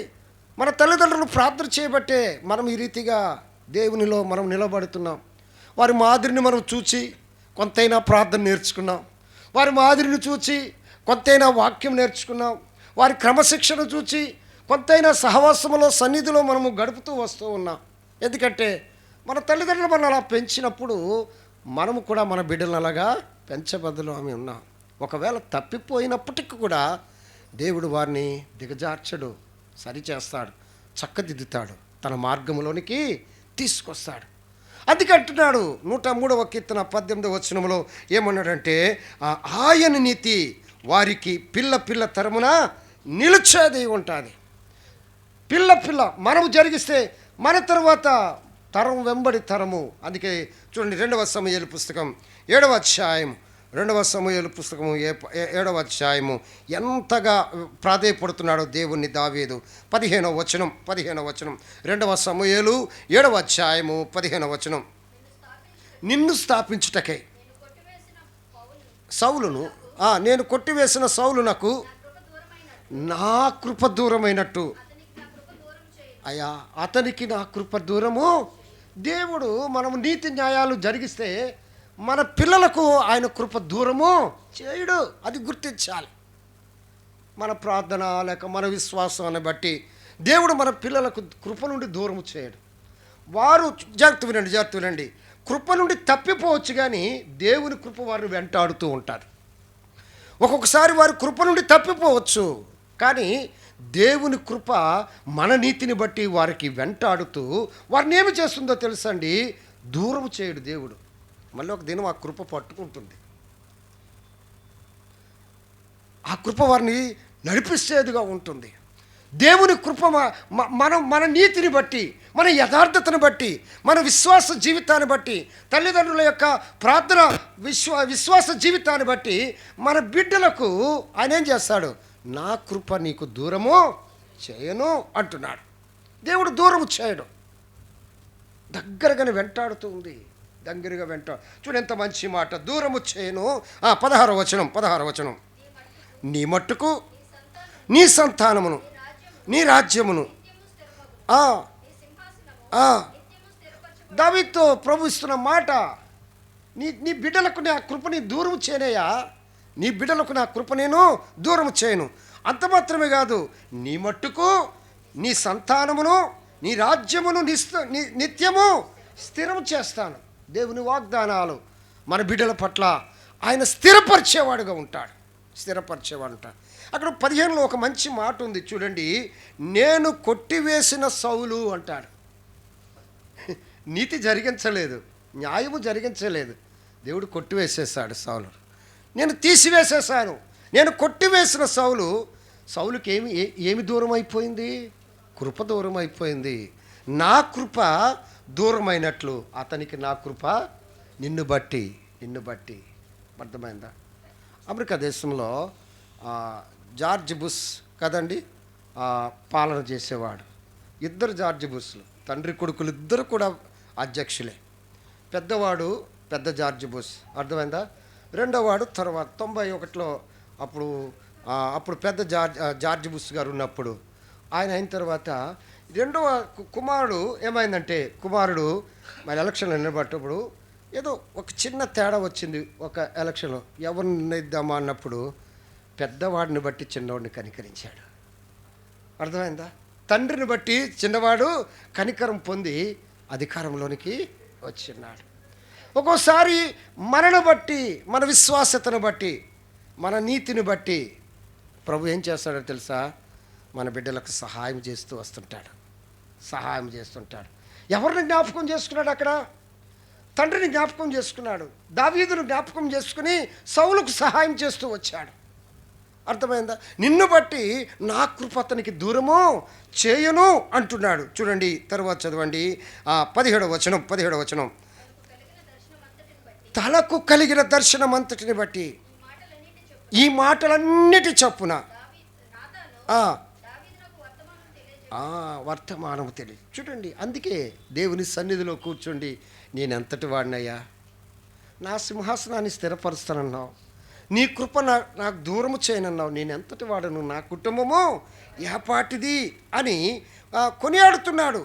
మన తల్లిదండ్రులు ప్రార్థన చేయబట్టే మనం ఈ రీతిగా దేవునిలో మనం నిలబడుతున్నాం. వారి మాదిరిని మనం చూచి కొంతైనా ప్రార్థన నేర్చుకున్నాం, వారి మాదిరిని చూచి కొంతైనా వాక్యం నేర్చుకున్నాం, వారి క్రమశిక్షణ చూచి కొంతైనా సహవాసములో సన్నిధిలో మనము గడుపుతూ వస్తూ ఉన్నాం. ఎందుకంటే మన తల్లిదండ్రులు మనం అలా పెంచినప్పుడు మనము కూడా మన బిడ్డలను అలాగా పెంచబద్దలు ఆమె ఉన్నాం. ఒకవేళ తప్పిపోయినప్పటికీ కూడా దేవుడు వారిని దిగజార్చడు, సరిచేస్తాడు, చక్కదిద్దుతాడు, తన మార్గంలోనికి తీసుకొస్తాడు. అందుకే అంటున్నాడు 103వ కీర్తన 18వ వచనంలో ఏమన్నాడంటే, ఆయన నీతి వారికి పిల్ల పిల్ల తరమున నిలిచేది ఉంటుంది. పిల్ల మనము జరిగిస్తే మన తర్వాత తరం వెంబడి తరము. అందుకే చూడండి 2వ సమూయేలు పుస్తకం 7వ అధ్యాయం 2వ సమూయేలు పుస్తకము 7వ అధ్యాయము ఎంతగా ప్రాధేయపడుతున్నాడో దేవుణ్ణి దావీదు. 15వ వచనం 2వ సమూయేలు 7వ అధ్యాయము 15వ వచనం. నిన్ను స్థాపించుటకై సౌలును నేను కొట్టివేసిన సౌలునకు నా కృప దూరమైనట్టు అయ్యా అతనికి నా కృప దూరము. దేవుడు మనము నీతి న్యాయాలు జరిగిస్తే మన పిల్లలకు ఆయన కృప దూరము చేయడు, అది గుర్తించాలి. మన ప్రార్థన లేక మన విశ్వాసాన్ని బట్టి దేవుడు మన పిల్లలకు కృప నుండి దూరము చేయడు. వారు జాగ్రత్త వినండి, కృప నుండి తప్పిపోవచ్చు, కానీ దేవుని కృప వారిని వెంటాడుతూ ఉంటారు. ఒక్కొక్కసారి వారి కృప నుండి తప్పిపోవచ్చు, కానీ దేవుని కృప మన నీతిని బట్టి వారికి వెంటాడుతూ వారిని ఏమి చేస్తుందో తెలుసండి, దూరం చేయడు దేవుడు. మళ్ళీ ఒక దినం ఆ కృప పట్టుకుంటుంది, ఆ కృప వారిని నడిపిస్తేదిగా ఉంటుంది. దేవుని కృప మన నీతిని బట్టి, మన యథార్థతను బట్టి, మన విశ్వాస జీవితాన్ని బట్టి, తల్లిదండ్రుల యొక్క ప్రార్థన విశ్వాస జీవితాన్ని బట్టి మన బిడ్డలకు ఆయన ఏం చేస్తాడు, నా కృప నీకు దూరము చేయను అంటున్నాడు. దేవుడు దూరము చేయడు, దగ్గరగానే వెంటాడుతూ ఉంది, దగ్గరగా చూడు ఎంత మంచి మాట, దూరము చేయను. 16వ వచనం నీ మట్టుకు నీ సంతానమును నీ రాజ్యమును. దావీదుతో ప్రభు ఇస్తున్న మాట, నీ బిడ్డలకు నా కృపని దూరం చేయనయ్యా, నీ బిడ్డలకు నా కృప నేను దూరం చేయను. అంత మాత్రమే కాదు, నీ మట్టుకు నీ సంతానమును నీ రాజ్యమును నిత్యము స్థిరం చేస్తాను. దేవుని వాగ్దానాలు మన బిడ్డల పట్ల ఆయన స్థిరపరిచేవాడు ఉంటాడు. అక్కడ 15లో ఒక మంచి మాట ఉంది చూడండి, నేను కొట్టివేసిన సౌలు అంటాడు. నీతి జరిగించలేదు, న్యాయము జరిగించలేదు, దేవుడు కొట్టివేసేసాడు సౌలు. నేను తీసివేసేసాను, నేను కొట్టివేసిన సౌలుకి ఏమి దూరం అయిపోయింది, కృప దూరం అయిపోయింది. నా కృప దూరమైనట్లు అతనికి నా కృప నిన్ను బట్టి. అర్థమైందా? అమెరికా దేశంలో జార్జ్ బుష్ కదండి పాలన చేసేవాడు. 2 జార్జ్ బుష్లు, తండ్రి కొడుకులు ఇద్దరు కూడా అధ్యక్షులే. పెద్దవాడు పెద్ద జార్జ్ బుష్, అర్థమైందా? రెండోవాడు తర్వాత 91లో అప్పుడు పెద్ద జార్జ్ బుష్ గారు ఉన్నప్పుడు ఆయన అయిన తర్వాత రెండవ కుమారుడు ఏమైందంటే, కుమారుడు మరి ఎలక్షన్లో నిలబడ్డప్పుడు ఏదో ఒక చిన్న తేడా వచ్చింది. ఒక ఎలక్షన్లో ఎవరిని నిర్ణయిద్దామా అన్నప్పుడు పెద్దవాడిని బట్టి చిన్నవాడిని కనికరించాడు. అర్థమైందా? తండ్రిని బట్టి చిన్నవాడు కనికరం పొంది అధికారంలోనికి వచ్చిన్నాడు. ఒక్కోసారి మనను బట్టి, మన విశ్వాసతను బట్టి, మన నీతిని బట్టి ప్రభు ఏం చేస్తాడో తెలుసా? మన బిడ్డలకు సహాయం చేస్తూ వస్తుంటాడు. సహాయం చేస్తుంటాడు. ఎవరిని జ్ఞాపకం చేసుకున్నాడు? అక్కడ తండ్రిని జ్ఞాపకం చేసుకున్నాడు. దావీదును జ్ఞాపకం చేసుకుని సౌలుకు సహాయం చేస్తూ వచ్చాడు. అర్థమైందా? నిన్ను బట్టి నా కృప అతనికి దూరము చేయను అంటున్నాడు. చూడండి, తర్వాత చదవండి 17వ వచనం. తలకు కలిగిన దర్శనం అంతటిని బట్టి ఈ మాటలన్నిటి చొప్పున వర్తమానము తెలియదు. చూడండి, అందుకే దేవుని సన్నిధిలో కూర్చోండి. నేనెంతటి వాడినయ్యా, నా సింహాసనాన్ని స్థిరపరుస్తానన్నావు, నీ కృప నాకు దూరము చేయనన్నావు, నేనెంతటి వాడను, నా కుటుంబము ఏపాటిది అని కొనియాడుతున్నాడు.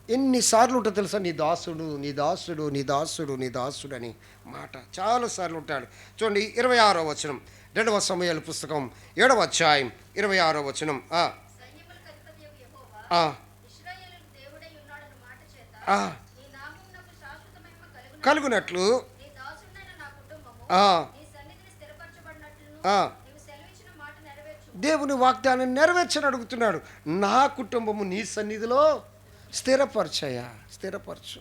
ఎన్నిసార్లు ఉంటుందో తెలుసా? నీ దాసుడు, నీ దాసుడు, నీ దాసుడు, నీ దాసుడు అని మాట చాలాసార్లు ఉంటాడు. చూడండి 26వ వచనం, 2వ సమూయేలు పుస్తకం 7వ అధ్యాయం 26వ వచనం. కలుగునట్లు దేవుని వాగ్దానం నెరవేర్చని అడుగుతున్నాడు. నా కుటుంబము నీ సన్నిధిలో స్థిరపరచు.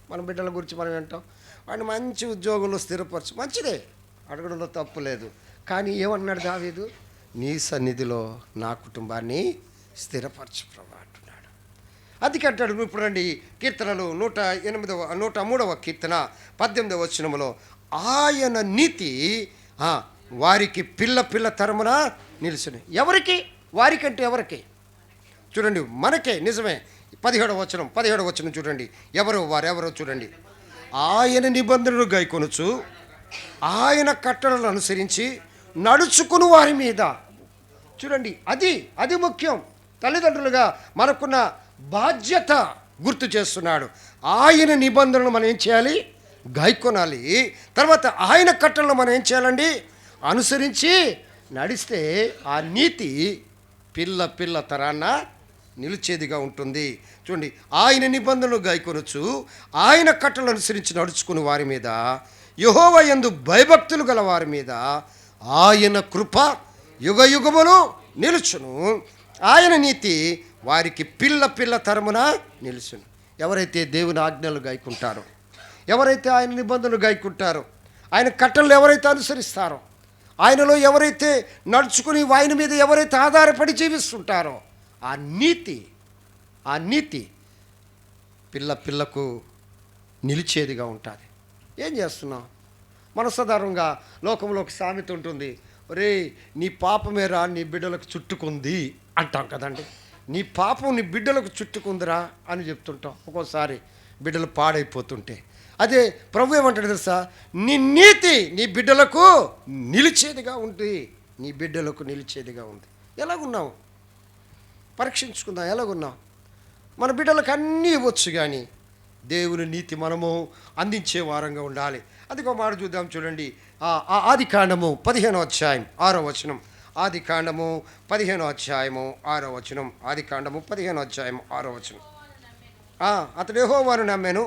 మన బిడ్డల గురించి మనం వింటాం, వాడిని మంచి ఉద్యోగంలో స్థిరపరచు, మంచిదే, అడగడంలో తప్పు లేదు. కానీ ఏమన్నాడు దావీదు? నీ సన్నిధిలో నా కుటుంబాన్ని స్థిరపరచు ప్రభు అంటున్నాడు. అది కట్టాడు. ఇప్పుడు రండి, కీర్తనలు 103వ కీర్తన 18వ వచనములో, ఆయన నీతి వారికి పిల్ల తరమున నిలుచుని. ఎవరికి? వారికంటే ఎవరికి? చూడండి, మనకే. నిజమే. 17వ వచనం చూడండి. వారెవరో చూడండి. ఆయన నిబంధనలు గైకొనుచు ఆయన కట్టడలను అనుసరించి నడుచుకుని వారి మీద. చూడండి, అది ముఖ్యం. తల్లిదండ్రులుగా మనకున్న బాధ్యత గుర్తు చేస్తున్నాడు. ఆయన నిబంధనలు మనం ఏం చేయాలి? గైకొనాలి. తర్వాత ఆయన కట్టడలను మనం ఏం చేయాలండి? అనుసరించి నడిస్తే ఆ నీతి పిల్ల తరాన్న నిలిచేదిగా ఉంటుంది. చూడండి, ఆయన నిబంధనలు గైకొనొచ్చు ఆయన కట్టలను అనుసరించి నడుచుకుని వారి మీద, యెహోవా యందు భయభక్తులు గల వారి మీద ఆయన కృప యుగయుగములు నిలుచును. ఆయన నీతి వారికి పిల్ల తరమున నిలుచును. ఎవరైతే దేవుని ఆజ్ఞలు గైకుంటారో, ఎవరైతే ఆయన నిబంధనలు గైకుంటారో, ఆయన కట్టలు ఎవరైతే అనుసరిస్తారో, ఆయనలో ఎవరైతే నడుచుకుని ఆయన మీద ఎవరైతే ఆధారపడి జీవిస్తుంటారో, ఆ నీతి పిల్లకు నిలిచేదిగా ఉంటుంది. ఏం చేస్తున్నాం? మనసాధారణంగా లోకంలో ఒక సామెత ఉంటుంది, ఒరే నీ పాపమేరా నీ బిడ్డలకు చుట్టుకుంది అంటాం కదండి. నీ పాపం నీ బిడ్డలకు చుట్టుకుందిరా అని చెప్తుంటాం. ఒక్కోసారి బిడ్డలు పాడైపోతుంటే. అదే ప్రభు ఏమంటాడు తెలుసా? నీ నీతి నీ బిడ్డలకు నిలిచేదిగా ఉంది. నీ బిడ్డలకు నిలిచేదిగా ఉంది. ఎలాగున్నావు? పరీక్షించుకుందాం. ఎలాగున్నాం? మన బిడ్డలకు అన్నీ ఇవ్వచ్చు, కానీ దేవుని నీతి మనము అందించే వారంగా ఉండాలి. అదిగో మాట చూద్దాం. చూడండి, ఆదికాండము 15వ అధ్యాయం 6వ వచనం. ఆదికాండము 15వ అధ్యాయము 6వ వచనం. ఆదికాండము 15వ అధ్యాయం 6వ వచనం. అతడు యెహోవాను నమ్మాను.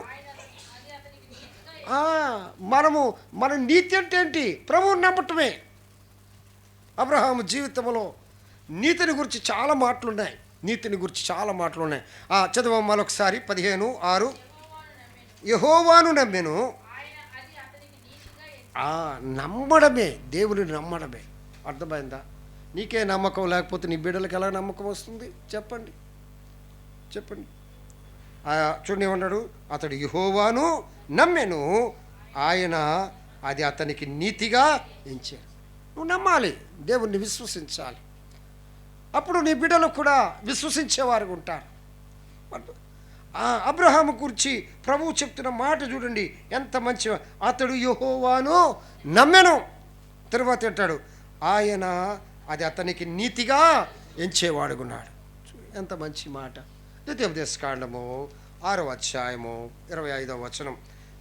మన నీతి అంటే ఏంటి? ప్రభువుని నమ్మటమే. అబ్రహాము జీవితంలో నీతిని గురించి చాలా మాటలున్నాయి. చదవం మరొకసారి 15:6. యెహోవాను నమ్మెను. నమ్మడమే, దేవుని నమ్మడమే. అర్థమైందా? నీకే నమ్మకం లేకపోతే నీ బిడ్డలకు ఎలా నమ్మకం వస్తుంది? చెప్పండి. చూడండి ఏమన్నాడు? అతడు యెహోవాను నమ్మెను, ఆయన అది అతనికి నీతిగా ఎంచాడు. నువ్వు నమ్మాలి, దేవుణ్ణి విశ్వసించాలి. అప్పుడు నీ బిడ్డలు కూడా విశ్వసించేవారు ఉంటారు. అబ్రహాము గురించి ప్రభువు చెప్తున్న మాట చూడండి, ఎంత మంచి. అతడు యెహోవాను నమ్మెను, తరువాత అంటాడు ఆయన అది అతనికి నీతిగా ఎంచేవాడుకున్నాడు. ఎంత మంచి మాట. ద్వితీయోపదేశకాండము 6వ అధ్యాయము 25వ వచనం.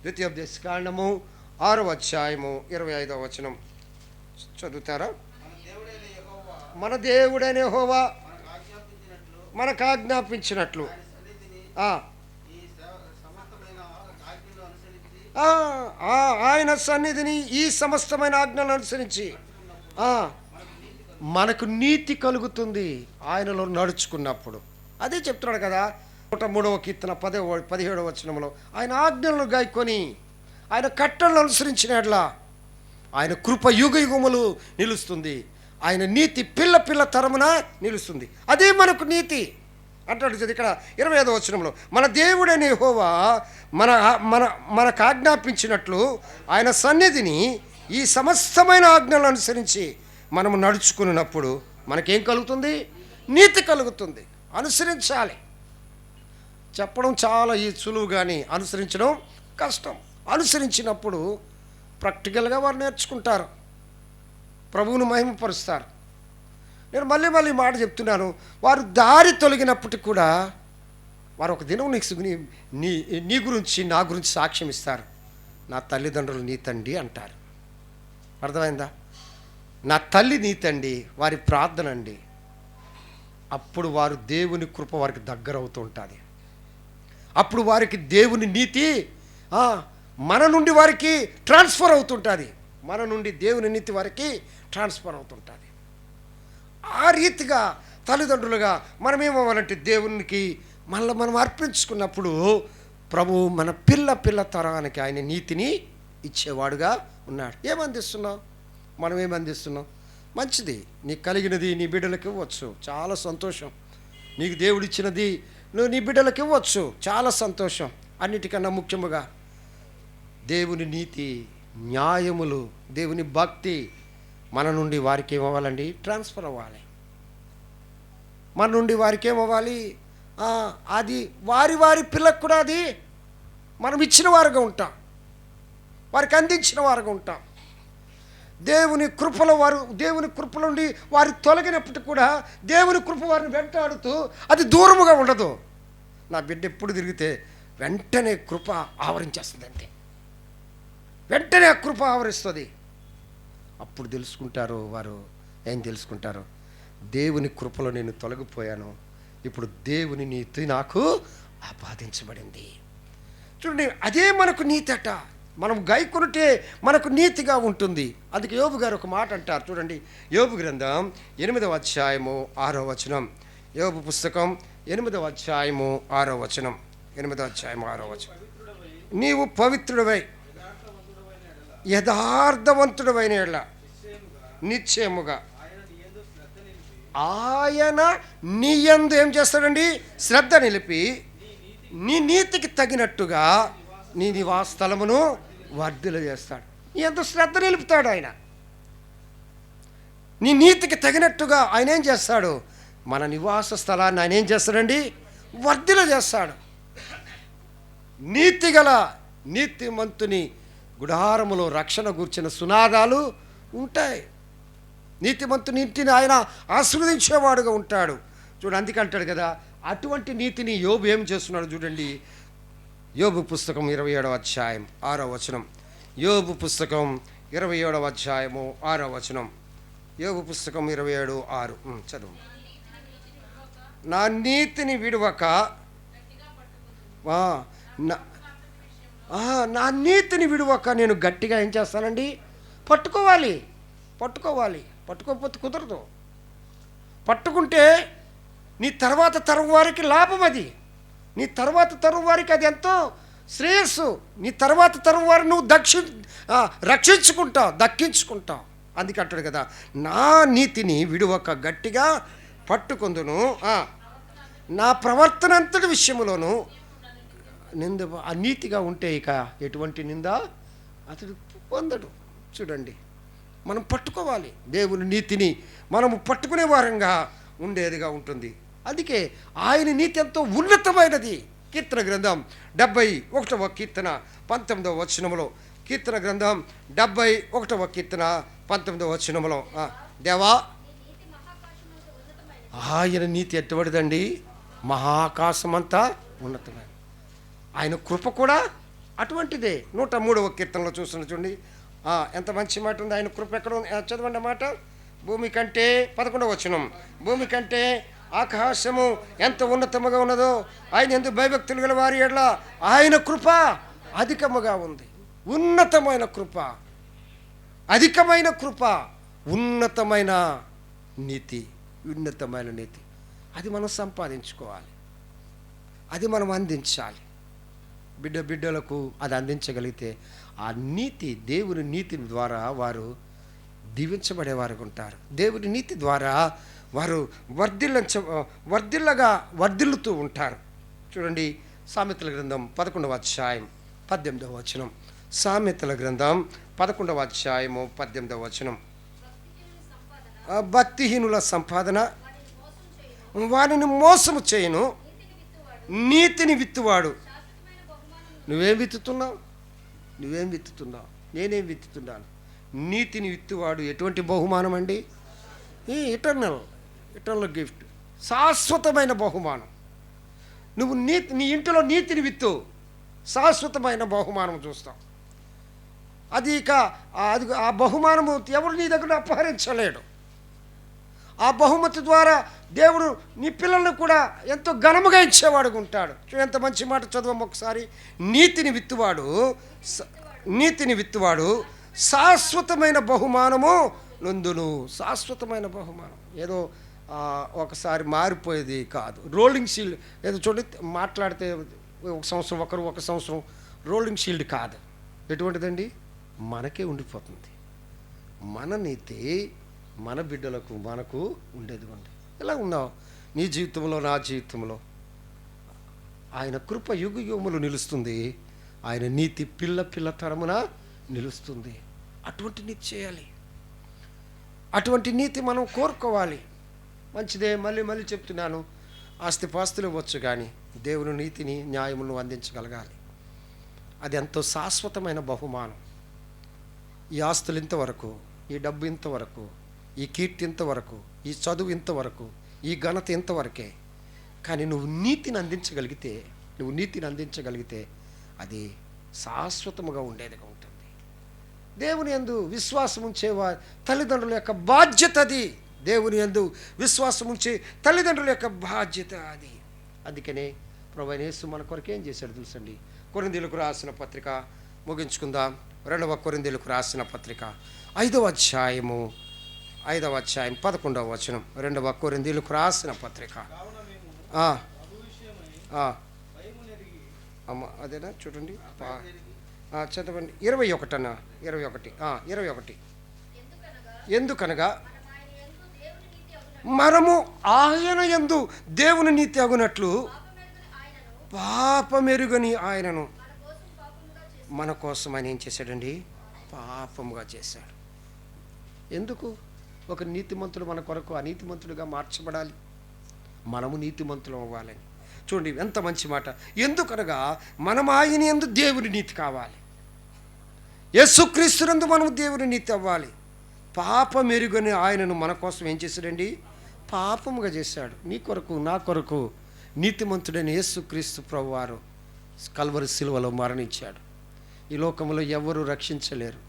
ద్వితీయోపదేశకాండము 6వ అధ్యాయము 25వ వచనం చదువుతారా? మన దేవుడైన యెహోవా మనకు ఆజ్ఞాపించినట్లు ఆయన సన్నిధిని ఈ సమస్తమైన ఆజ్ఞలను అనుసరించి మనకు నీతి కలుగుతుంది ఆయనలో నడుచుకున్నప్పుడు. అదే చెప్తున్నాడు కదా 103వ కీర్తన 17వ వచనంలో, ఆయన ఆజ్ఞలను గాయకొని ఆయన కట్టలను అనుసరించిన ఎడల ఆయన కృప యుగ యుగములు నిలుస్తుంది, ఆయన నీతి పిల్ల పిల్ల తరమున నిలుస్తుంది. అదే మనకు నీతి అంటాడు ఇక్కడ 25వ వచనంలో, మన దేవుడైన యెహోవా మనకు ఆజ్ఞాపించినట్లు ఆయన సన్నిధిని ఈ సమస్తమైన ఆజ్ఞలను అనుసరించి మనము నడుచుకున్నప్పుడు మనకేం కలుగుతుంది? నీతి కలుగుతుంది. అనుసరించాలి. చెప్పడం చాలా సులువు, కానీ అనుసరించడం కష్టం. అనుసరించినప్పుడు ప్రాక్టికల్గా వారు నేర్చుకుంటారు, ప్రభువును మహిమపరుస్తారు. నేను మళ్ళీ మాట చెప్తున్నాను, వారు దారి తొలగినప్పటికీ కూడా వారు ఒక దినం నీ గురించి నా గురించి సాక్ష్యం ఇస్తారు. నా తల్లిదండ్రులు నీ తండ్రి అంటారు. అర్థమైందా? నా తల్లి నీ తండ్రి, వారి ప్రార్థన అండి. అప్పుడు వారు దేవుని కృప వారికి దగ్గర అవుతూ ఉంటుంది. అప్పుడు వారికి దేవుని నీతి మన నుండి వారికి ట్రాన్స్ఫర్ అవుతుంటుంది. మన నుండి దేవుని నీతి వారికి ట్రాన్స్ఫర్ అవుతుంటుంది. ఆ రీతిగా తల్లిదండ్రులుగా మనం ఏమవ్వాలంటే దేవునికి మనం అర్పించుకున్నప్పుడు ప్రభువు మన పిల్ల తరానికి ఆయన నీతిని ఇచ్చేవాడుగా ఉన్నాడు. ఏమందిస్తున్నాం? మనం ఏమందిస్తున్నాం? మంచిది. నీకు కలిగినది నీ బిడ్డలకు ఇవ్వచ్చు, చాలా సంతోషం. నీకు దేవుడు ఇచ్చినది నువ్వు నీ బిడ్డలకు ఇవ్వచ్చు, చాలా సంతోషం. అన్నిటికన్నా ముఖ్యముగా దేవుని నీతి, న్యాయములు, దేవుని భక్తి మన నుండి వారికి ఏమవ్వాలండి? ట్రాన్స్ఫర్ అవ్వాలి. మన నుండి వారికి ఏమవ్వాలి? అది వారి పిల్లకు కూడా అది మనం ఇచ్చిన వారుగా ఉంటాం, వారికి అందించిన వారుగా ఉంటాం. దేవుని కృపల నుండి వారు తొలగినప్పటికీ కూడా దేవుని కృప వారిని వెంటాడుతూ అది దూరముగా ఉండదు. నా బిడ్డ ఎప్పుడు తిరిగితే వెంటనే కృప ఆవరించేస్తుంది, అంతే. వెంటనే ఆ కృప ఆవరిస్తుంది. అప్పుడు తెలుసుకుంటారు వారు. ఏం తెలుసుకుంటారు? దేవుని కృపలో నేను తొలగిపోయాను, ఇప్పుడు దేవుని నీతి నాకు ఆపాదించబడింది. చూడండి, అదే మనకు నీతి అట. మనం గాయకునిటే మనకు నీతిగా ఉంటుంది. అందుకే యోబు గారు ఒక మాట అంటారు చూడండి. యోబు గ్రంథం 8వ అధ్యాయము 6వ వచనం. యోబు పుస్తకం 8వ అధ్యాయము 6వ వచనం. 8వ అధ్యాయము 6వ వచనం. నీవు పవిత్రుడవై యథార్థవంతుడవైన ఎడల నిశ్చయముగా ఆయన నీ యందు ఏం చేస్తాడండి? శ్రద్ధ నిలిపి నీ నీతికి తగినట్టుగా నీ నివాస స్థలమును వర్ధిల్ల చేస్తాడు. నీ ఎంతో శ్రద్ధ నిలుపుతాడు ఆయన. నీ నీతికి తగినట్టుగా ఆయన ఏం చేస్తాడు? మన నివాస స్థలాన్ని ఆయన ఏం చేస్తాడండి? వర్ధిల్ల చేస్తాడు. నీతిగల నీతిమంతుని గుడారములో రక్షణ గూర్చిన సునాదాలు ఉంటాయి. నీతిమంతుని ఇంటిని ఆయన ఆశీర్వదించేవాడుగా ఉంటాడు. చూడు, అందుకే అంటాడు కదా, అటువంటి నీతిని యోబు ఏం చేస్తున్నాడు చూడండి. యోబు పుస్తకం 27వ అధ్యాయం 6వ వచనం. యోబు పుస్తకం 27వ అధ్యాయము 6వ వచనం. యోబు పుస్తకం 27:6 చదువు. నా నీతిని విడువక నా నీతిని విడువక నేను గట్టిగా ఏం చేస్తానండి? పట్టుకోవాలి. పట్టుకోకపోతే కుదరదు. పట్టుకుంటే నీ తర్వాత తరం వారికి లాభం. అది నీ తర్వాత తరం వారికి అది ఎంతో శ్రేయస్సు. నీ తర్వాత తరం వారిని నువ్వు దక్కించుకుంటావు. అందుకే అంటాడు కదా, నా నీతిని విడువక గట్టిగా పట్టుకొందును, నా ప్రవర్తన అంతటి విషయంలోనూ నింద అనీతిగా ఉంటే ఇక ఎటువంటి నింద అతడు పొందడు. చూడండి, మనం పట్టుకోవాలి. దేవుని నీతిని మనము పట్టుకునే వారంగా ఉండేదిగా ఉంటుంది. అందుకే ఆయన నీతి ఎంతో ఉన్నతమైనది. కీర్తన గ్రంథం 71వ కీర్తన 19వ వచనములో, కీర్తన గ్రంథం 71వ కీర్తన 19వ వచనములో, దేవా ఆయన నీతి ఎటువంటిదండి? మహాకాశమంతా ఉన్నతమైనది. ఆయన కృప కూడా అటువంటిదే. 103వ కీర్తనలో చూస్తున్న చూడండి, ఎంత మంచి మాట ఉంది. ఆయన కృప ఎక్కడ ఉంది? చదవండి మాట. భూమి కంటే 11వ వచనం, భూమి కంటే ఆకాశము ఎంత ఉన్నతముగా ఉన్నదో ఆయన యందు భయభక్తులు గల వారి ఎడల ఆయన కృప అధికముగా ఉంది. ఉన్నతమైన కృప, అధికమైన కృప, ఉన్నతమైన నీతి, ఉన్నతమైన నీతి. అది మనం సంపాదించుకోవాలి, అది మనం అందించాలి. బిడ్డలకు అది అందించగలిగితే ఆ నీతి, దేవుని నీతి ద్వారా వారు దీవించబడేవారు ఉంటారు. దేవుని నీతి ద్వారా వారు వర్ధిల్లుతూ ఉంటారు. చూడండి, సామెతల గ్రంథం 11వ అధ్యాయం 18వ వచనం. సామెతల గ్రంథం 11వ అధ్యాయము 18వ వచనం. భక్తిహీనుల సంపాదన వారిని మోసము చేయను, నీతిని విత్తువాడు. నువ్వేం విత్తుతున్నావు? నేనేం విత్తుతున్నాను? నీతిని విత్తువాడు ఎటువంటి బహుమానం అండి? ఇటర్నల్ గిఫ్ట్, శాశ్వతమైన బహుమానం. నువ్వు నీ ఇంటిలో నీతిని విత్తు, శాశ్వతమైన బహుమానం చూస్తావు. అది ఆ బహుమానము ఎవరు నీ దగ్గర అపహరించలేడు. ఆ బహుమతి ద్వారా దేవుడు నీ పిల్లలను కూడా ఎంతో ఘనముగా ఇచ్చేవాడు ఉంటాడు. ఎంత మంచి మాట చదవం ఒకసారి. నీతిని విత్తువాడు శాశ్వతమైన బహుమానము నందును. శాశ్వతమైన బహుమానం ఏదో ఒకసారి మారిపోయేది కాదు. రోలింగ్ షీల్డ్ ఏదో చూడండి, మాట్లాడితే ఒక సంవత్సరం ఒక సంవత్సరం రోలింగ్ షీల్డ్ కాదు. ఎటువంటిదండి? మనకే ఉండిపోతుంది. మన నీతి మన బిడ్డలకు మనకు ఉండేది ఉంది. ఎలా ఉన్నావు నీ జీవితంలో, నా జీవితంలో? ఆయన కృప యుగములు నిలుస్తుంది, ఆయన నీతి పిల్ల తరమున నిలుస్తుంది. అటువంటి నీతి చేయాలి, అటువంటి నీతి మనం కోరుకోవాలి. మంచిదే, మళ్ళీ చెప్తున్నాను, ఆస్తిపాస్తులు ఇవ్వచ్చు, కానీ దేవుని నీతిని, న్యాయమును అందించగలగాలి. అది ఎంతో శాశ్వతమైన బహుమానం. ఈ ఆస్తులు ఇంతవరకు, ఈ డబ్బు ఇంతవరకు, ఈ కీర్తి ఇంతవరకు, ఈ చదువు ఇంతవరకు, ఈ ఘనత ఇంతవరకే. కానీ నువ్వు నీతిని అందించగలిగితే అది శాశ్వతముగా ఉండేదిగా ఉంటుంది. దేవుని యందు విశ్వాసం ఉంచేవారి తల్లిదండ్రుల యొక్క బాధ్యత అది. దేవుని యందు విశ్వాసం ఉంచే తల్లిదండ్రుల యొక్క బాధ్యత అది. అందుకనే ప్రభువైన యేసు మన కొరకు ఏం చేశాడు తెలుసండి? కొరింథీయులకు రాసిన పత్రిక ముగించుకుందాం. 2వ కొరింథీయులకు రాసిన పత్రిక 5వ అధ్యాయం 11వ వచనం. 2వ కొరింథీయులకు రాసిన పత్రిక. అదేనా? చూడండి, చదవండి. 21. ఎందుకనగా మనము ఆయన యందు దేవుని నీతి అగునట్లు పాపమెరుగని ఆయనను మన కోసం ఆయన ఏం చేశాడండి? పాపముగా చేశాడు. ఎందుకు? ఒక నీతిమంతుడు మన కొరకు అనీతిమంతుడుగా మార్చబడాలి, మనము నీతిమంతులం అవ్వాలని. చూడండి ఎంత మంచి మాట. ఎందుకనగా మనం ఆయన యందు దేవుని నీతి కావాలి, యేసుక్రీస్తునందు మనము దేవుని నీతి అవ్వాలి. పాపమెరుగని ఆయనను మన కోసం ఏం చేశాడండి? పాపముగా చేశాడు. నీ కొరకు, నా కొరకు నీతిమంతుడైన యేసుక్రీస్తు ప్రభువారు కల్వరి శిలువలో మరణించాడు. ఈ లోకంలో ఎవరు రక్షించలేరు,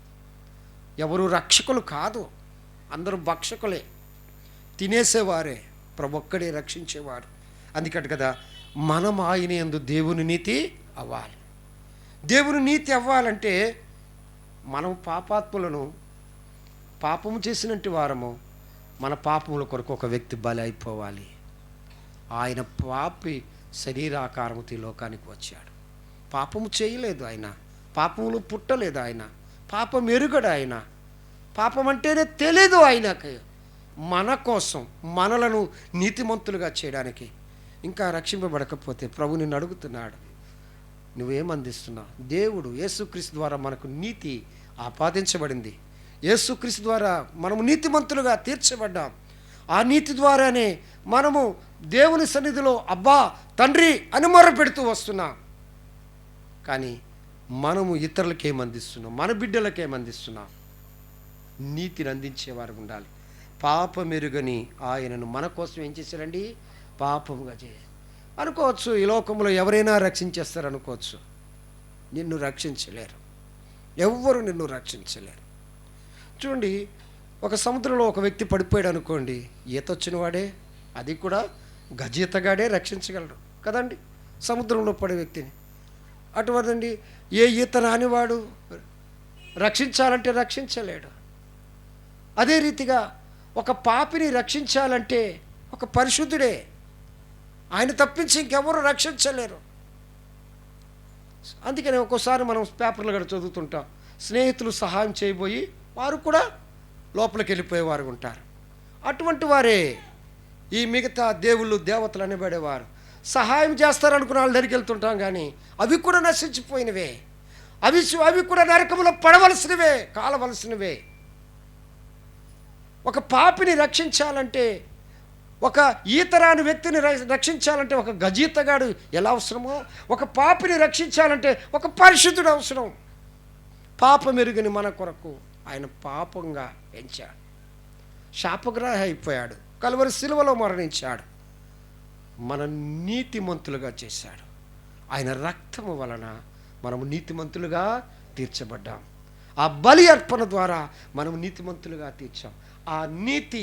ఎవరు రక్షకులు కాదు, అందరూ భక్షకులే, తినేసేవారే. ప్రభు ఒక్కడే రక్షించేవారు. అందుకట కదా మనం ఆయన యందు దేవుని నీతి అవ్వాలి. దేవుని నీతి అవ్వాలంటే మనం పాపాత్ములను, పాపము చేసినట్టు వారము, మన పాపముల కొరకు ఒక వ్యక్తి బలి అయిపోవాలి. ఆయన పాపి శరీరాకారముతో ఈ లోకానికి వచ్చాడు. పాపము చేయలేదు ఆయన, పాపములు పుట్టలేదు ఆయన, పాపం ఎరుగడు ఆయన, పాపం అంటేనే తెలీదు ఆయనకి. మన కోసం, మనలను నీతిమంతులుగా చేయడానికి. ఇంకా రక్షింపబడకపోతే ప్రభు నిన్ను అడుగుతున్నాడు, నువ్వేం అందిస్తున్నావు? దేవుడు యేసుక్రీస్తు ద్వారా మనకు నీతి ఆపాదించబడింది. యేసుక్రీస్తు ద్వారా మనము నీతిమంతులుగా తీర్చబడ్డాం. ఆ నీతి ద్వారానే మనము దేవుని సన్నిధిలో అబ్బా తండ్రి అని మొర్ర పెడుతూ వస్తున్నాం. కానీ మనము ఇతరులకు ఏమందిస్తున్నాం? మన బిడ్డలకు ఏమందిస్తున్నాం? నీతిని అందించేవారు ఉండాలి. పాపమెరుగని ఆయనను మన కోసం ఏం చేశారండి? పాపముగా అనుకోవచ్చు. ఈ లోకంలో ఎవరైనా రక్షించేస్తారు అనుకోవచ్చు. నిన్ను రక్షించలేరు, ఎవ్వరు నిన్ను రక్షించలేరు. చూడండి, ఒక సముద్రంలో ఒక వ్యక్తి పడిపోయాడు అనుకోండి, ఈత వచ్చిన వాడే, అది కూడా గజీతగాడే రక్షించగలడు కదండి, సముద్రంలో పడే వ్యక్తిని. అటువంటిదండి ఏ ఈత రానివాడు రక్షించాలంటే రక్షించలేడు. అదే రీతిగా ఒక పాపిని రక్షించాలంటే ఒక పరిశుద్ధుడే, ఆయన తప్పించి ఇంకెవరు రక్షించలేరు. అందుకని ఒక్కోసారి మనం పేపర్లు కూడా చదువుతుంటాం, స్నేహితులు సహాయం చేయబోయి వారు కూడా లోపలికి వెళ్ళిపోయేవారు ఉంటారు. అటువంటి వారే ఈ మిగతా దేవుళ్ళు దేవతలు అనబడేవారు. సహాయం చేస్తారనుకున్న వాళ్ళ దగ్గరికి వెళ్తుంటాం, కానీ అవి కూడా నశించిపోయినవే, అవి కూడా నరకములో పడవలసినవే, కాలవలసినవే. ఒక పాపిని రక్షించాలంటే, ఒక ఈతరాని వ్యక్తిని రక్షించాలంటే ఒక గజీతగాడు ఎలా అవసరమో, ఒక పాపిని రక్షించాలంటే ఒక పరిశుద్ధుడు అవసరం. పాపమెరుగని మన కొరకు ఆయన పాపంగా ఎంచాడు, శాపగ్రాహి అయిపోయాడు, కలువరి శిలువలో మరణించాడు, మన నీతిమంతులుగా చేశాడు. ఆయన రక్తము వలన మనము నీతిమంతులుగా తీర్చబడ్డాం. ఆ బలి అర్పణ ద్వారా మనము నీతిమంతులుగా తీర్చాం. ఆ నీతి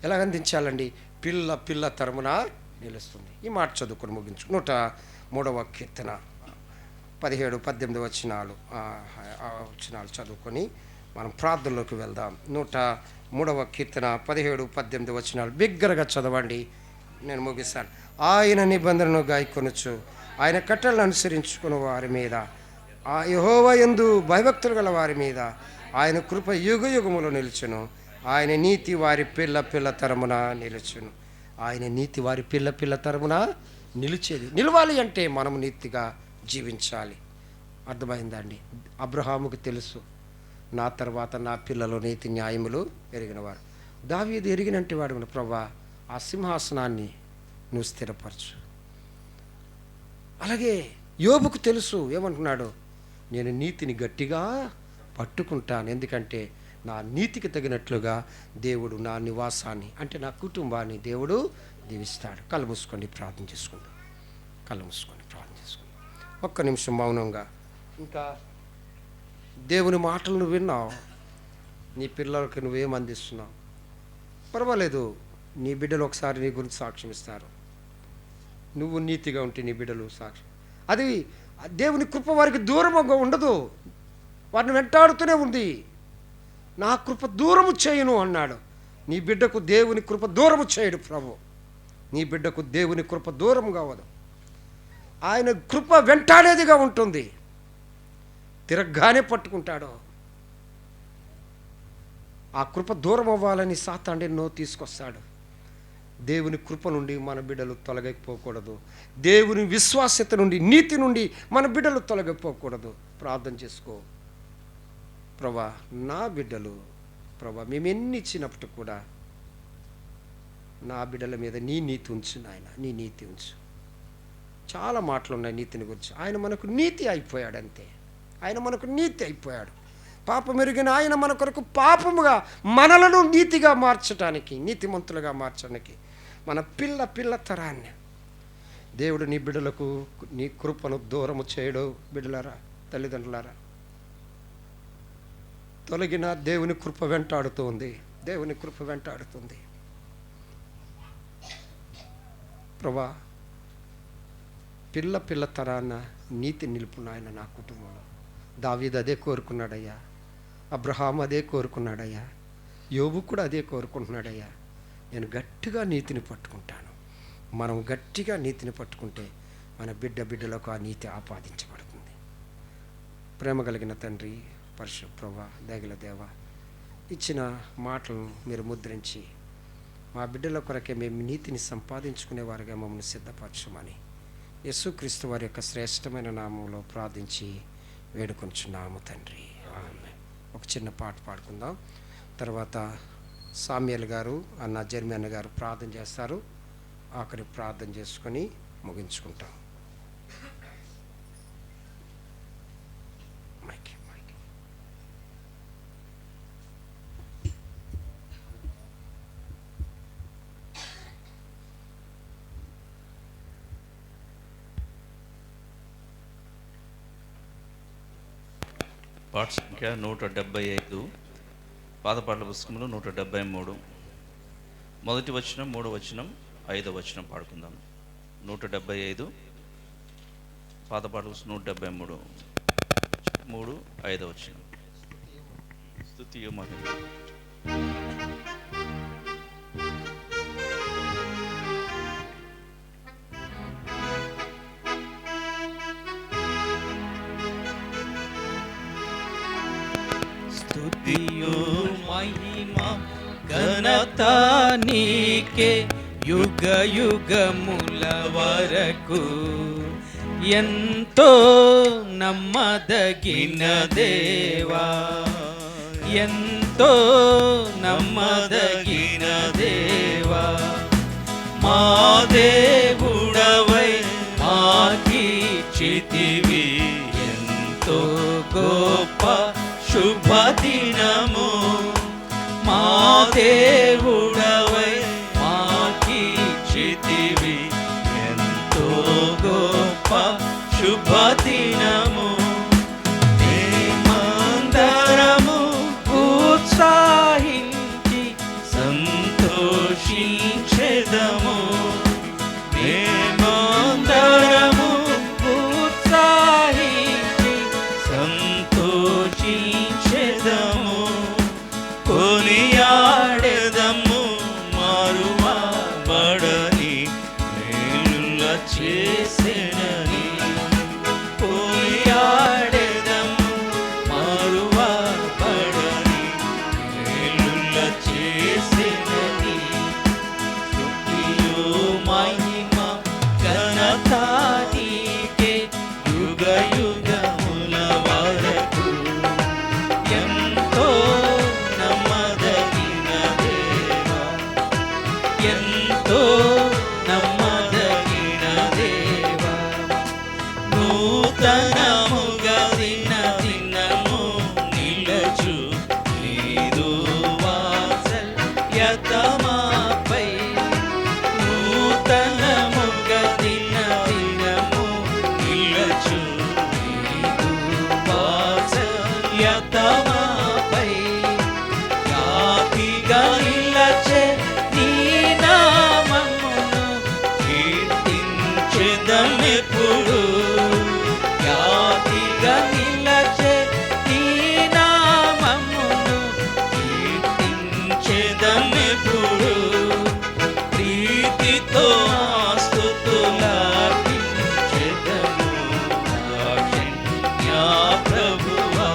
ఎలా అందించాలండి? పిల్ల పిల్ల తరమున నిలుస్తుంది. ఈ మాట చదువుకొని ముగించు. 103వ కీర్తన 17-18 వచనాలు చదువుకొని మనం ప్రార్థనలోకి వెళ్దాం. 103వ కీర్తన 17-18 వచనాలు బిగ్గరగా చదవండి, నేను ముగిస్తాను. ఆయన నిబంధనను గాయకొనొచ్చు, ఆయన కట్టలను అనుసరించుకున్న వారి మీద, ఆ యెహోవా యందు భయభక్తులు గల వారి మీద ఆయన కృప యుగయుగములో నిలుచును. ఆయన నీతి వారి పిల్ల పిల్ల తరమున నిలుచును. ఆయన నీతి వారి పిల్ల పిల్ల తరమున నిలవాలి అంటే మనం నీతిగా జీవించాలి. అర్థమైందా అండి? అబ్రహాముకు తెలుసు, నా తర్వాత నా పిల్లలు నీతి న్యాయములు ఎరిగినవారు. దావీదు ఎరిగినంటే వాడు, ప్రభా ఆ సింహాసనాన్ని నువ్వు స్థిరపరచు. అలాగే యోబుకు తెలుసు, ఏమంటున్నాడు? నేను నీతిని గట్టిగా పట్టుకుంటాను, ఎందుకంటే నా నీతికి తగినట్లుగా దేవుడు నా నివాసాన్ని, అంటే నా కుటుంబాన్ని దేవుడు దీవిస్తాడు. కళ్ళు మూసుకొని ప్రార్థన చేసుకుందాం. కళ్ళు మూసుకొని ప్రార్థన చేసుకుందాం. ఒక్క నిమిషం మౌనంగా. ఇంకా దేవుని మాటలు నువ్వు విన్నావు, నీ పిల్లలకి నువ్వేం అందిస్తున్నావు? పర్వాలేదు, నీ బిడ్డలు ఒకసారి నీ గురించి సాక్ష్యం ఇస్తారు. నువ్వు నీతిగా ఉంటే నీ బిడ్డలు సాక్ష్యం. అది దేవుని కృప వారికి దూరంగా ఉండదు, వారిని వెంటాడుతూనే ఉంది. నా కృప దూరము చేయను అన్నాడు. నీ బిడ్డకు దేవుని కృప దూరము చేయడు ప్రభు. నీ బిడ్డకు దేవుని కృప దూరం కావదు, ఆయన కృప వెంటాడేదిగా ఉంటుంది. తిరగ్గానే పట్టుకుంటాడు. ఆ కృప దూరం అవ్వాలని సాతాను ఎన్నో తీసుకొస్తాడు. దేవుని కృప నుండి మన బిడ్డలు తొలగిపోకూడదు. దేవుని విశ్వాస్యత నుండి, నీతి నుండి మన బిడ్డలు తొలగిపోకూడదు. ప్రార్థన చేసుకో. ప్రభా నా బిడ్డలు, ప్రభా మేము ఎన్ని ఇచ్చినప్పుడు కూడా నా బిడ్డల మీద నీ నీతి ఉంచు నాయన, నీ నీతి ఉంచు. చాలా మాటలు ఉన్నాయి నీతిని గురించి. ఆయన మనకు నీతి అయిపోయాడు, అంతే. ఆయన మనకు నీతి అయిపోయాడు. పాపం ఎరిగిన ఆయన మన కొరకు పాపముగా మనలను నీతిగా మార్చడానికి, నీతిమంతులుగా మార్చడానికి మన పిల్ల పిల్ల తరాన్ని దేవుడు నీ బిడ్డలకు నీ కృపను దూరము చేయడు. బిడ్డలారా, తల్లిదండ్రులారా, తొలగిన దేవుని కృప వెంటాడుతూ ఉంది. దేవుని కృప వెంటాడుతుంది. ప్రభా పిల్ల పిల్ల తరాన నీతి నిలుపున ఆయన నా కుటుంబంలో. దావీదు అదే కోరుకున్నాడయ్యా, అబ్రహాం అదే కోరుకున్నాడయ్యా, యోబు కూడా అదే కోరుకుంటున్నాడయ్యా. నేను గట్టిగా నీతిని పట్టుకుంటాను. మనం గట్టిగా నీతిని పట్టుకుంటే మన బిడ్డలకు ఆ నీతి ఆపాదించబడుతుంది. ప్రేమ కలిగిన తండ్రి, పరిశుద్ధ ప్రభువా, దయగల దేవా, ఇచ్చిన మాటలను మీరు ముద్రించి మా బిడ్డల కొరకే మేము నీతిని సంపాదించుకునేవారుగా మమ్మల్ని సిద్ధపరచమని యేసుక్రీస్తు వారి యొక్క శ్రేష్టమైన నామంలో ప్రార్థించి వేడుకొంచున్నాము తండ్రి. ఆమేన్. ఒక చిన్న పాట పాడుకుందాం. తర్వాత సామ్యల్ గారు, అన్న జర్మి అన్న గారు ప్రార్థన చేస్తారు. ఆఖరి ప్రార్థన చేసుకొని ముగించుకుంటాం. పాట సంఖ్య 175. పాతపాటల పుస్తకంలో 173 మొదటి వచనం, 3వ వచనం, 5వ వచనం పాడుకుందాం. 175 పాతపాటల పుస్తకం 173 3, 5వ వచనం. స్తుతియు మహిమ. స్తుతియు మహిమ ఘనత నీకే యుగ యుగముల వరకు. ఎంతో నమ్మదగిన దేవా, ఎంతో నమ్మదగిన దేవా, మా దేవుడవై మాకిచ్చితివి ఎంతో గొప్ప శుభదినము. మా దేవుడవై మాకిచ్చితివి ఎంతో గొప్ప శుభదినము. మేమందరము ఉత్సాహించి సంతోషించెదము. మేమందరము ఉత్సాహించి సంతోషించెదము. కొనియాడెదము మారువబడని మేలుల చేసెనని. కొనియాడెదము మారువబడని మేలుల చేసెనని. స్తుతియు మహిమ ఘనత నీకే యుగ యుగముల వరకు. ఎంతో నమ్మదగిన దేవా, ఎంతో నమ్మదగిన దేవా, నూతనముగా దినదినము నిలచు నీదు వాత్సల్యతమాపై. నూతనముగా దినదినము నిలచు నీదు వాత్సల్యతమాపై. ఖ్యాతిగా నిలచే నీ నామమును కీర్తించెదమెప్పుడు. ఖ్యాతిగా నిలచే నీ నామమును కీర్తించెదమెప్పుడు. ప్రీతితో స్తుతులర్పించెదము దాక్షిణ్య ప్రభువా.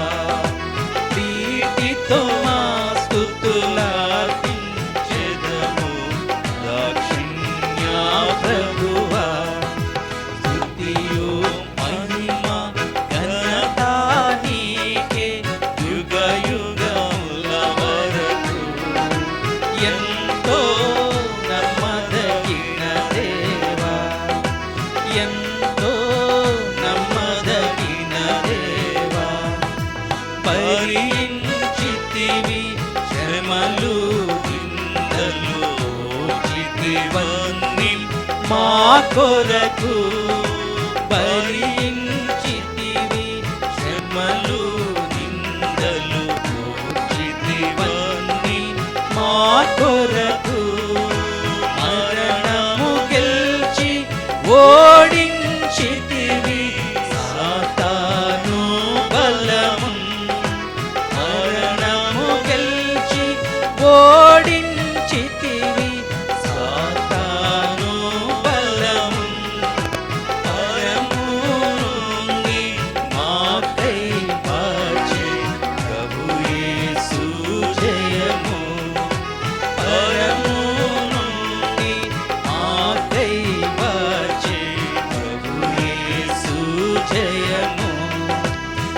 ప్రీతితో స్తుతులర్పించెదము దాక్షిణ్య ప్రభువా. స్తుతియు మహిమ ఘనత నీకే యుగ యుగముల వరకు. ఎంతో నమ్మదగిన దేవా, ఎంతో నమ్మదగిన దేవా, భరించితివి శ్రమలు నిందలు ఓర్చితివన్నీ మా కొరకు. భరించితివి శ్రమలు నిందలు ఓర్చితివన్నీ మా కొరకు. మరణము గెల్చి ఓడించితివి సాతాను బలమున్. మరణము గెల్చి ఓడించితివి సాతాను బలమున్. పరము నుండి మాకై వచ్చే ప్రభు యేసు జయము. పరము నుండి మాకై వచ్చే ప్రభు యేసు జయము.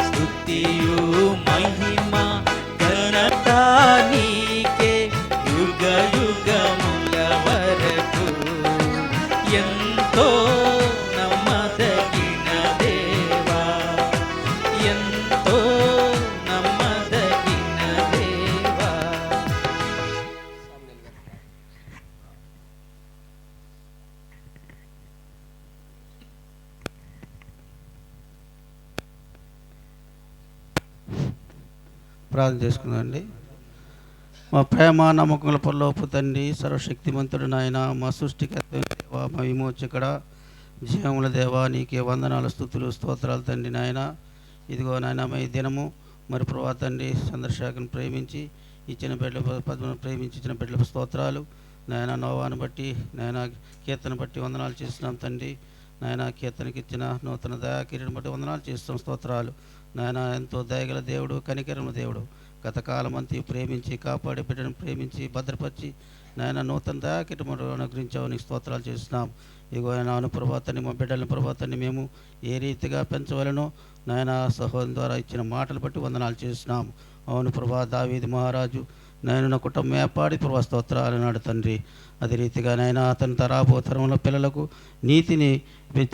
స్తుతియు మహిమ ఘనత నీకే యుగ యుగముల వరకు. ఎంతో నమ్మదగిన దేవా, ఎంతో నమ్మదగిన దేవా. ప్రార్థన చేసుకుందామండి. మా ప్రేమ నమ్మకముల పరలోపు తండ్రి, సర్వశక్తిమంతుడు నాయన, మా సృష్టికర్త దేవ, మా విమోచకుడ, జీవముల దేవ, నీకే వందనాలు, స్తుతులు, స్తోత్రాలు తండ్రి నాయన. ఇదిగో నాయన ఈ దినము మరి ప్రభా తండ్రి చంద్రశేఖర్ని ప్రేమించి ఇచ్చిన బిడ్డల పద్మను ప్రేమించి ఇచ్చిన బిడ్డల స్తోత్రాలు నాయన. నోవాను బట్టి నాయన, కీర్తన బట్టి వందనాలు చేస్తున్నాం తండ్రి నాయన. కీర్తనకి ఇచ్చిన నూతన దయాకిరీని బట్టి వందనాలు చేస్తాం, స్తోత్రాలు నాయన. ఎంతో దయగల దేవుడు, కనికరమ దేవుడు, గతకాలం అంతా ప్రేమించి కాపాడి బిడ్డను ప్రేమించి భద్రపరిచి నాయన నూతన దయాకిరీటమును అనుగ్రహించావు, నీకు స్తోత్రాలు చేస్తున్నాం. ఇగో నాను ప్రభాతాన్ని, మా బిడ్డలను ప్రభాతాన్ని మేము ఏ రీతిగా పెంచవలనో నాయన సహోదరు ద్వారా ఇచ్చిన మాటలు బట్టి వందనాలు చేస్తున్నాం. అవును ప్రభా, దావీదు మహారాజు నేను నా కుటుంబం ఏపాడి ప్రభా స్తోత్రాలు అన్నాడు తండ్రి. అదే రీతిగా నాయన అతని తరాబో తరంలో పిల్లలకు నీతిని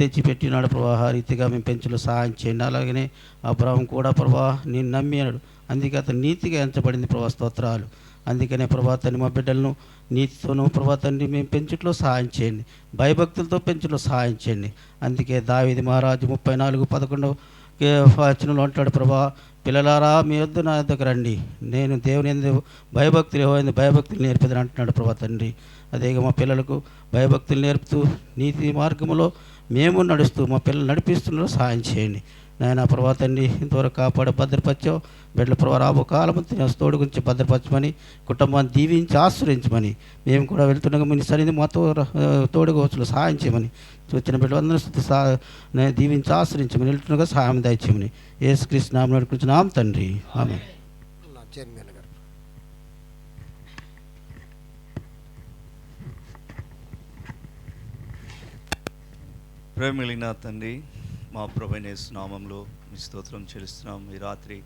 తెచ్చిపెట్టినాడు ప్రభా. ఆ రీతిగా మేము పెంచులు సహాయం చేయండి. అలాగనే అబ్రాహం కూడా ప్రభా నేను నమ్మినాడు, అందుకే అతను నీతిగా ఎంచబడింది ప్రభా స్తోత్రాలు. అందుకనే ప్రభాతాన్ని మా బిడ్డలను నీతితోనూ ప్రభాతాన్ని మేము పెంచుట్లో సహాయం చేయండి, భయభక్తులతో పెంచుట్లో సహాయం చేయండి. అందుకే దావీదు మహారాజు 34:11 వచనంలో అంటాడు, ప్రభా పిల్లలారా మీ వద్ద నా వద్దకు రండి, నేను దేవుని యందు భయభక్తులు ఏమైంది భయభక్తులు నేర్పదని అంటున్నాడు ప్రభా తండ్రి. అదేగా మా పిల్లలకు భయభక్తులు నేర్పుతూ నీతి మార్గంలో మేము నడుస్తూ మా పిల్లలు నడిపిస్తున్న సహాయం చేయండి నాయన. ప్రభా తండ్రి ఇంతవరకు కాపాడే భద్రపరచావు బిడ్డల ప్రభా, రాబో కాలం తోడు గురించి భద్రపరచమని, కుటుంబాన్ని దీవించి ఆశ్రయించమని, మేము కూడా వెళ్తుండగా మీ సరిది మాతో తోడుగా వచ్చులు సహాయం చేయమని, వచ్చిన బిడ్డలందరూ దీవించి ఆశ్రయించమని, వెళ్తుండగా సహాయం దయచేయమని యేసుక్రీస్తు నామములో నడుచుకుంటున్నాం తండ్రి, ఆమేన్. చైర్మన్ గారు. ప్రేమ కలిగిన తండ్రి, మా ప్రభువైన యేసు నామములో మీ స్తోత్రం చెల్లిస్తున్నాం. ఈ రాత్రి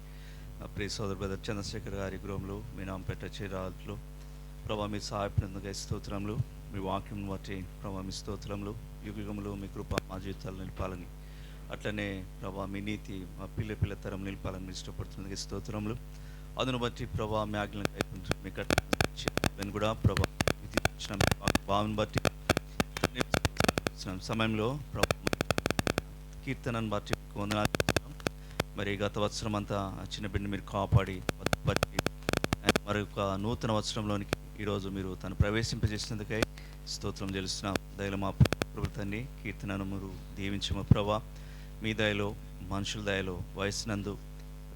ప్రియ సోదరు బ్రదర్ చంద్రశేఖర్ గారి గృహంలో మీ నామ పెట్ట చేరాలో ప్రభా మీ సహాయపడినందుకు స్తోత్రములు. మీ వాక్యం బట్టి ప్రభా మీ స్తోత్రములు. యుగములు మీ కృప మా జీవితాలు నిలిపాలని, అట్లనే ప్రభా మీ నీతి మా పిల్ల తరం నిలిపాలని మీ ఇష్టపడుతున్నందుకు స్తోత్రములు. అందును బట్టి ప్రభా మీ ఆజ్ఞలను మీ కట్టిన కూడా ప్రభా భావన బట్టి సమయంలో ప్రభా కీర్తనను బట్టి వందనాలు. మరి గత వత్సరం అంతా చిన్న బిడ్డని మీరు కాపాడి బట్టి మరొక నూతన వత్సరంలోనికి ఈరోజు మీరు తను ప్రవేశింపజేసినందుకై స్తోత్రం చెల్లిస్తున్నాం. దయలో మా ప్రభుత్వాన్ని కీర్తనను మీరు దీవించమ ప్రభా. మీ దయలో, మనుషుల దయలో, వయసునందు,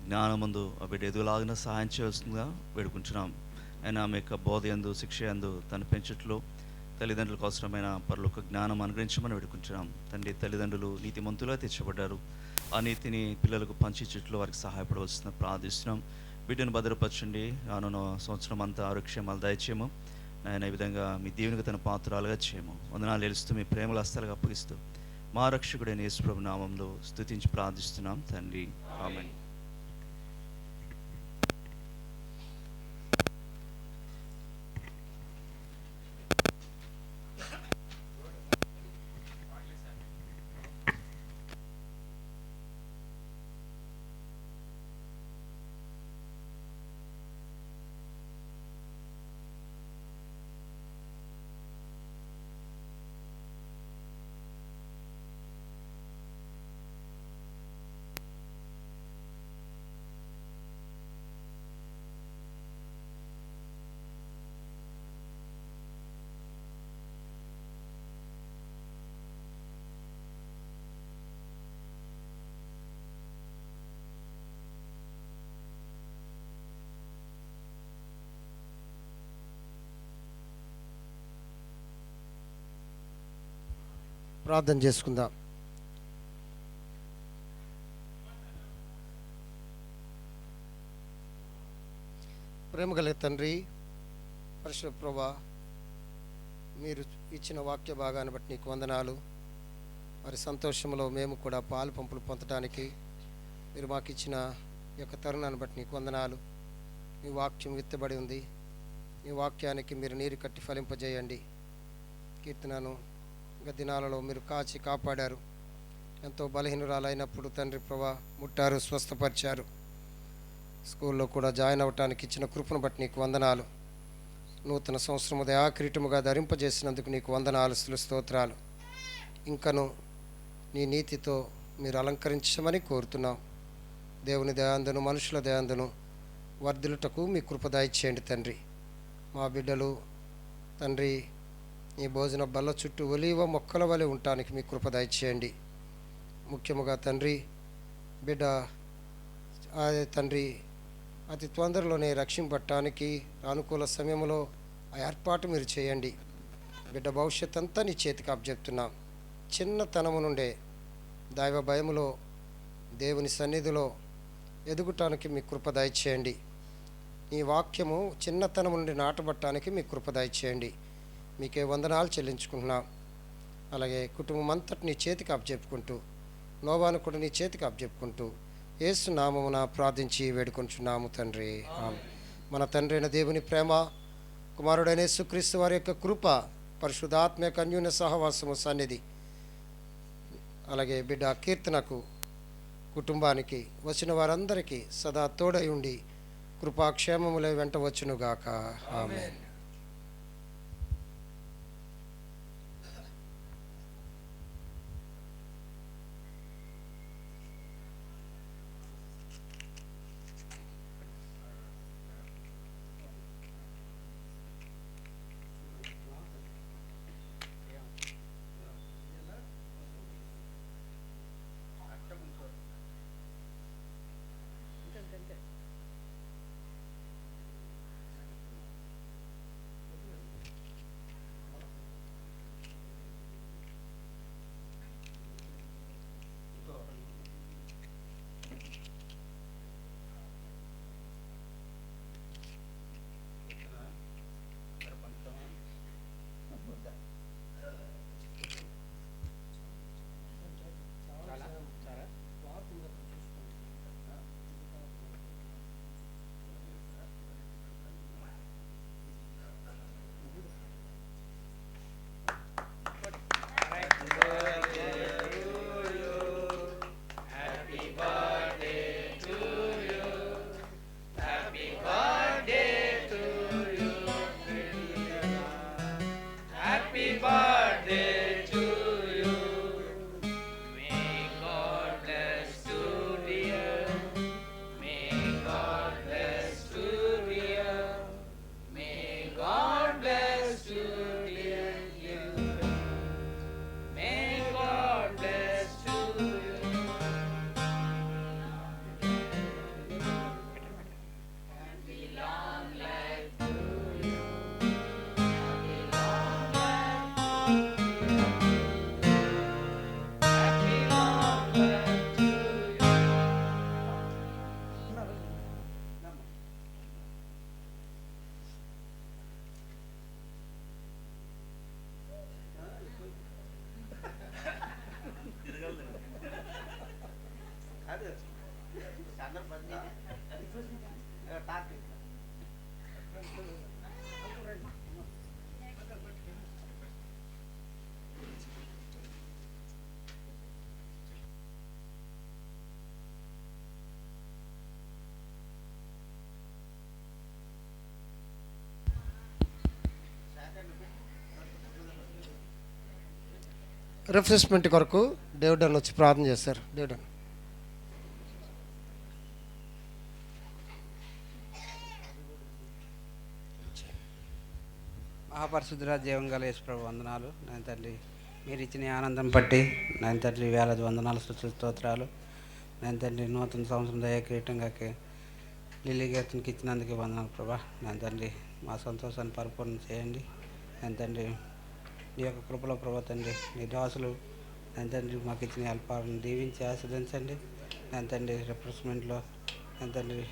జ్ఞానమందు ఆ బిడ్డ ఎదుగులాగిన సహాయం చేయవలసిందిగా వేడుకుంటున్నాం. ఆయన ఆమె యొక్క బోధ యందు, శిక్ష యందు తన పెంచుట్లో తల్లిదండ్రులకు అవసరమైన పరలోక జ్ఞానం అనుగ్రహించమని వేడుకుంటున్నాం తండ్రి. తల్లిదండ్రులు నీతిమంతులుగా తెచ్చబడ్డారు, ఆ నీతిని పిల్లలకు పంచిచ్చుట్లో వారికి సహాయపడవలసిన ప్రార్థిస్తున్నాం. బిడ్డను భద్రపరచండి, రానున్న సంవత్సరం అంతా ఆరోగ్యమాలు దయచేయము ఆయన. ఈ విధంగా మీ దేవునికి తన పాత్రలుగా చేయము. వందనాలు తెలుస్తూ మీ ప్రేమల హస్తాలుగా అప్పగిస్తూ మా రక్షకుడైన యేసు ప్రభు నామంలో స్తుతించి ప్రార్థిస్తున్నాం తండ్రి, ఆమేన్. ప్రార్థన చేసుకుందాం. ప్రేమగల తండ్రి, పరిశుద్ధ ప్రభువా, మీరు ఇచ్చిన వాక్య భాగాన్ని బట్టి నీకు వందనాలు. మరి సంతోషంలో మేము కూడా పాలు పంపులు పొందడానికి మీరు మాకు ఇచ్చిన యొక్క తరుణాన్ని బట్టి నీకు వందనాలు. మీ వాక్యం విత్తబడి ఉంది, మీ వాక్యానికి మీరు నీరు కట్టి ఫలింపజేయండి. కీర్తనను దినాలలో మీరు కాచి కాపాడారు. ఎంతో బలహీనురాలైనప్పుడు తండ్రి ప్రభా ముట్టారు, స్వస్థపరిచారు. స్కూల్లో కూడా జాయిన్ అవ్వటానికి ఇచ్చిన కృపను బట్టి నీకు వందనాలు. నూతన సంవత్సరం దయాకిరీటముగా ధరింపజేసినందుకు నీకు వందనాలు, స్తోత్రాలు. ఇంకను నీ నీతితో మీరు అలంకరించమని కోరుతున్నాం. దేవుని దయాందును, మనుషుల దయాందును వర్ధిల్లుటకు మీ కృప దయచేయండి తండ్రి. మా బిడ్డలు తండ్రి ఈ భోజన బల్ల చుట్టూ ఒలీవ మొక్కల వలె ఉండటానికి మీ కృప దయచేయండి. ముఖ్యముగా తండ్రి బిడ్డ తండ్రి అతి తొందరలోనే రక్షింపటానికి అనుకూల సమయంలో ఆ ఏర్పాటు మీరు చేయండి. బిడ్డ భవిష్యత్ అంతా నీ చేతికి అప్పచెప్తున్నాం. చిన్నతనము నుండే దైవ భయములో దేవుని సన్నిధిలో ఎదుగుటానికి మీ కృప దయచేయండి. ఈ వాక్యము చిన్నతనం నుండి నాటబట్టడానికి మీ కృప దయచేయండి. మీకే వందనాలు చెల్లించుకుంటున్నాం. అలాగే కుటుంబం అంతటి నీ చేతికి అప్పచెప్పుకుంటూ నోవాను కూడా నీ చేతికి అప్పచెప్పుకుంటూ యేసు నామమున ప్రార్థించి వేడుకొంచున్నాము తండ్రి. మన తండ్రి అయిన దేవుని ప్రేమ, కుమారుడైన యేసుక్రీస్తు వారి యొక్క కృప, పరిశుద్ధాత్మ యొక్క అన్యోన్య సహవాసము సన్నిధి, అలాగే బిడ్డ కీర్తనకు కుటుంబానికి వచ్చిన వారందరికీ సదా తోడై ఉండి కృపాక్షేమములే వెంట వచ్చునుగాక. ఆమేన్. రిఫ్రెష్మెంట్ కొరకు దేవుడన్ వచ్చి ప్రార్థన చేశారు. దేవుడన్ మహాపరిశుద్ధుల జీవం గల యేసు ప్రభు వందనాలు. నేను తండ్రి మీరు ఇచ్చిన ఆనందం బట్టి నేను తండ్రి వేలాది వందనాలు స్తోత్రాలు. నేను తండ్రి నూతన సంవత్సరం దయక్రీటంగా లిల్లీ గీతనికి ఇచ్చినందుకు వందనాలు ప్రభా. నేను తండ్రి మా సంతోషాన్ని పరిపూర్ణ చేయండి. నేను తండ్రి నీ యొక్క కృపలో ప్రభా తండ్రి నీ దాసులు నేను తండ్రి మాకు ఇచ్చిన అల్పాలను దీవించి ఆస్వాదించండి. నేను తండ్రి రిఫ్రెష్మెంట్లో నేను తండ్రి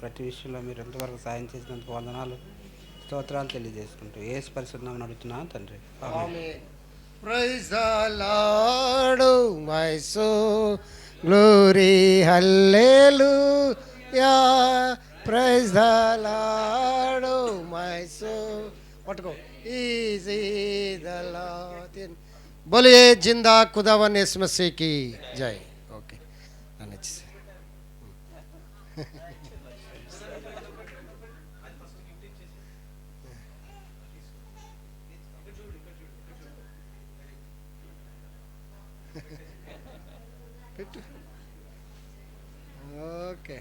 ప్రతి విషయంలో మీరు ఎంతవరకు సాయం చేసినందుకు వందనాలు స్తోత్రాలు తెలియజేసుకుంటూ యేసు పరిశుద్ధ నామమున అడుగుతున్నాను తండ్రి. ఆమేన్. Praise the Lord, oh my soul, glory, hallelujah. Praise the Lord, oh my soul. పట్టుకో. Easy the Lord. बोलिए जिंदा खुदावन यीशु मसीह की जय. ఓకే అనొచ్చు. పెట్టు. ఓకే.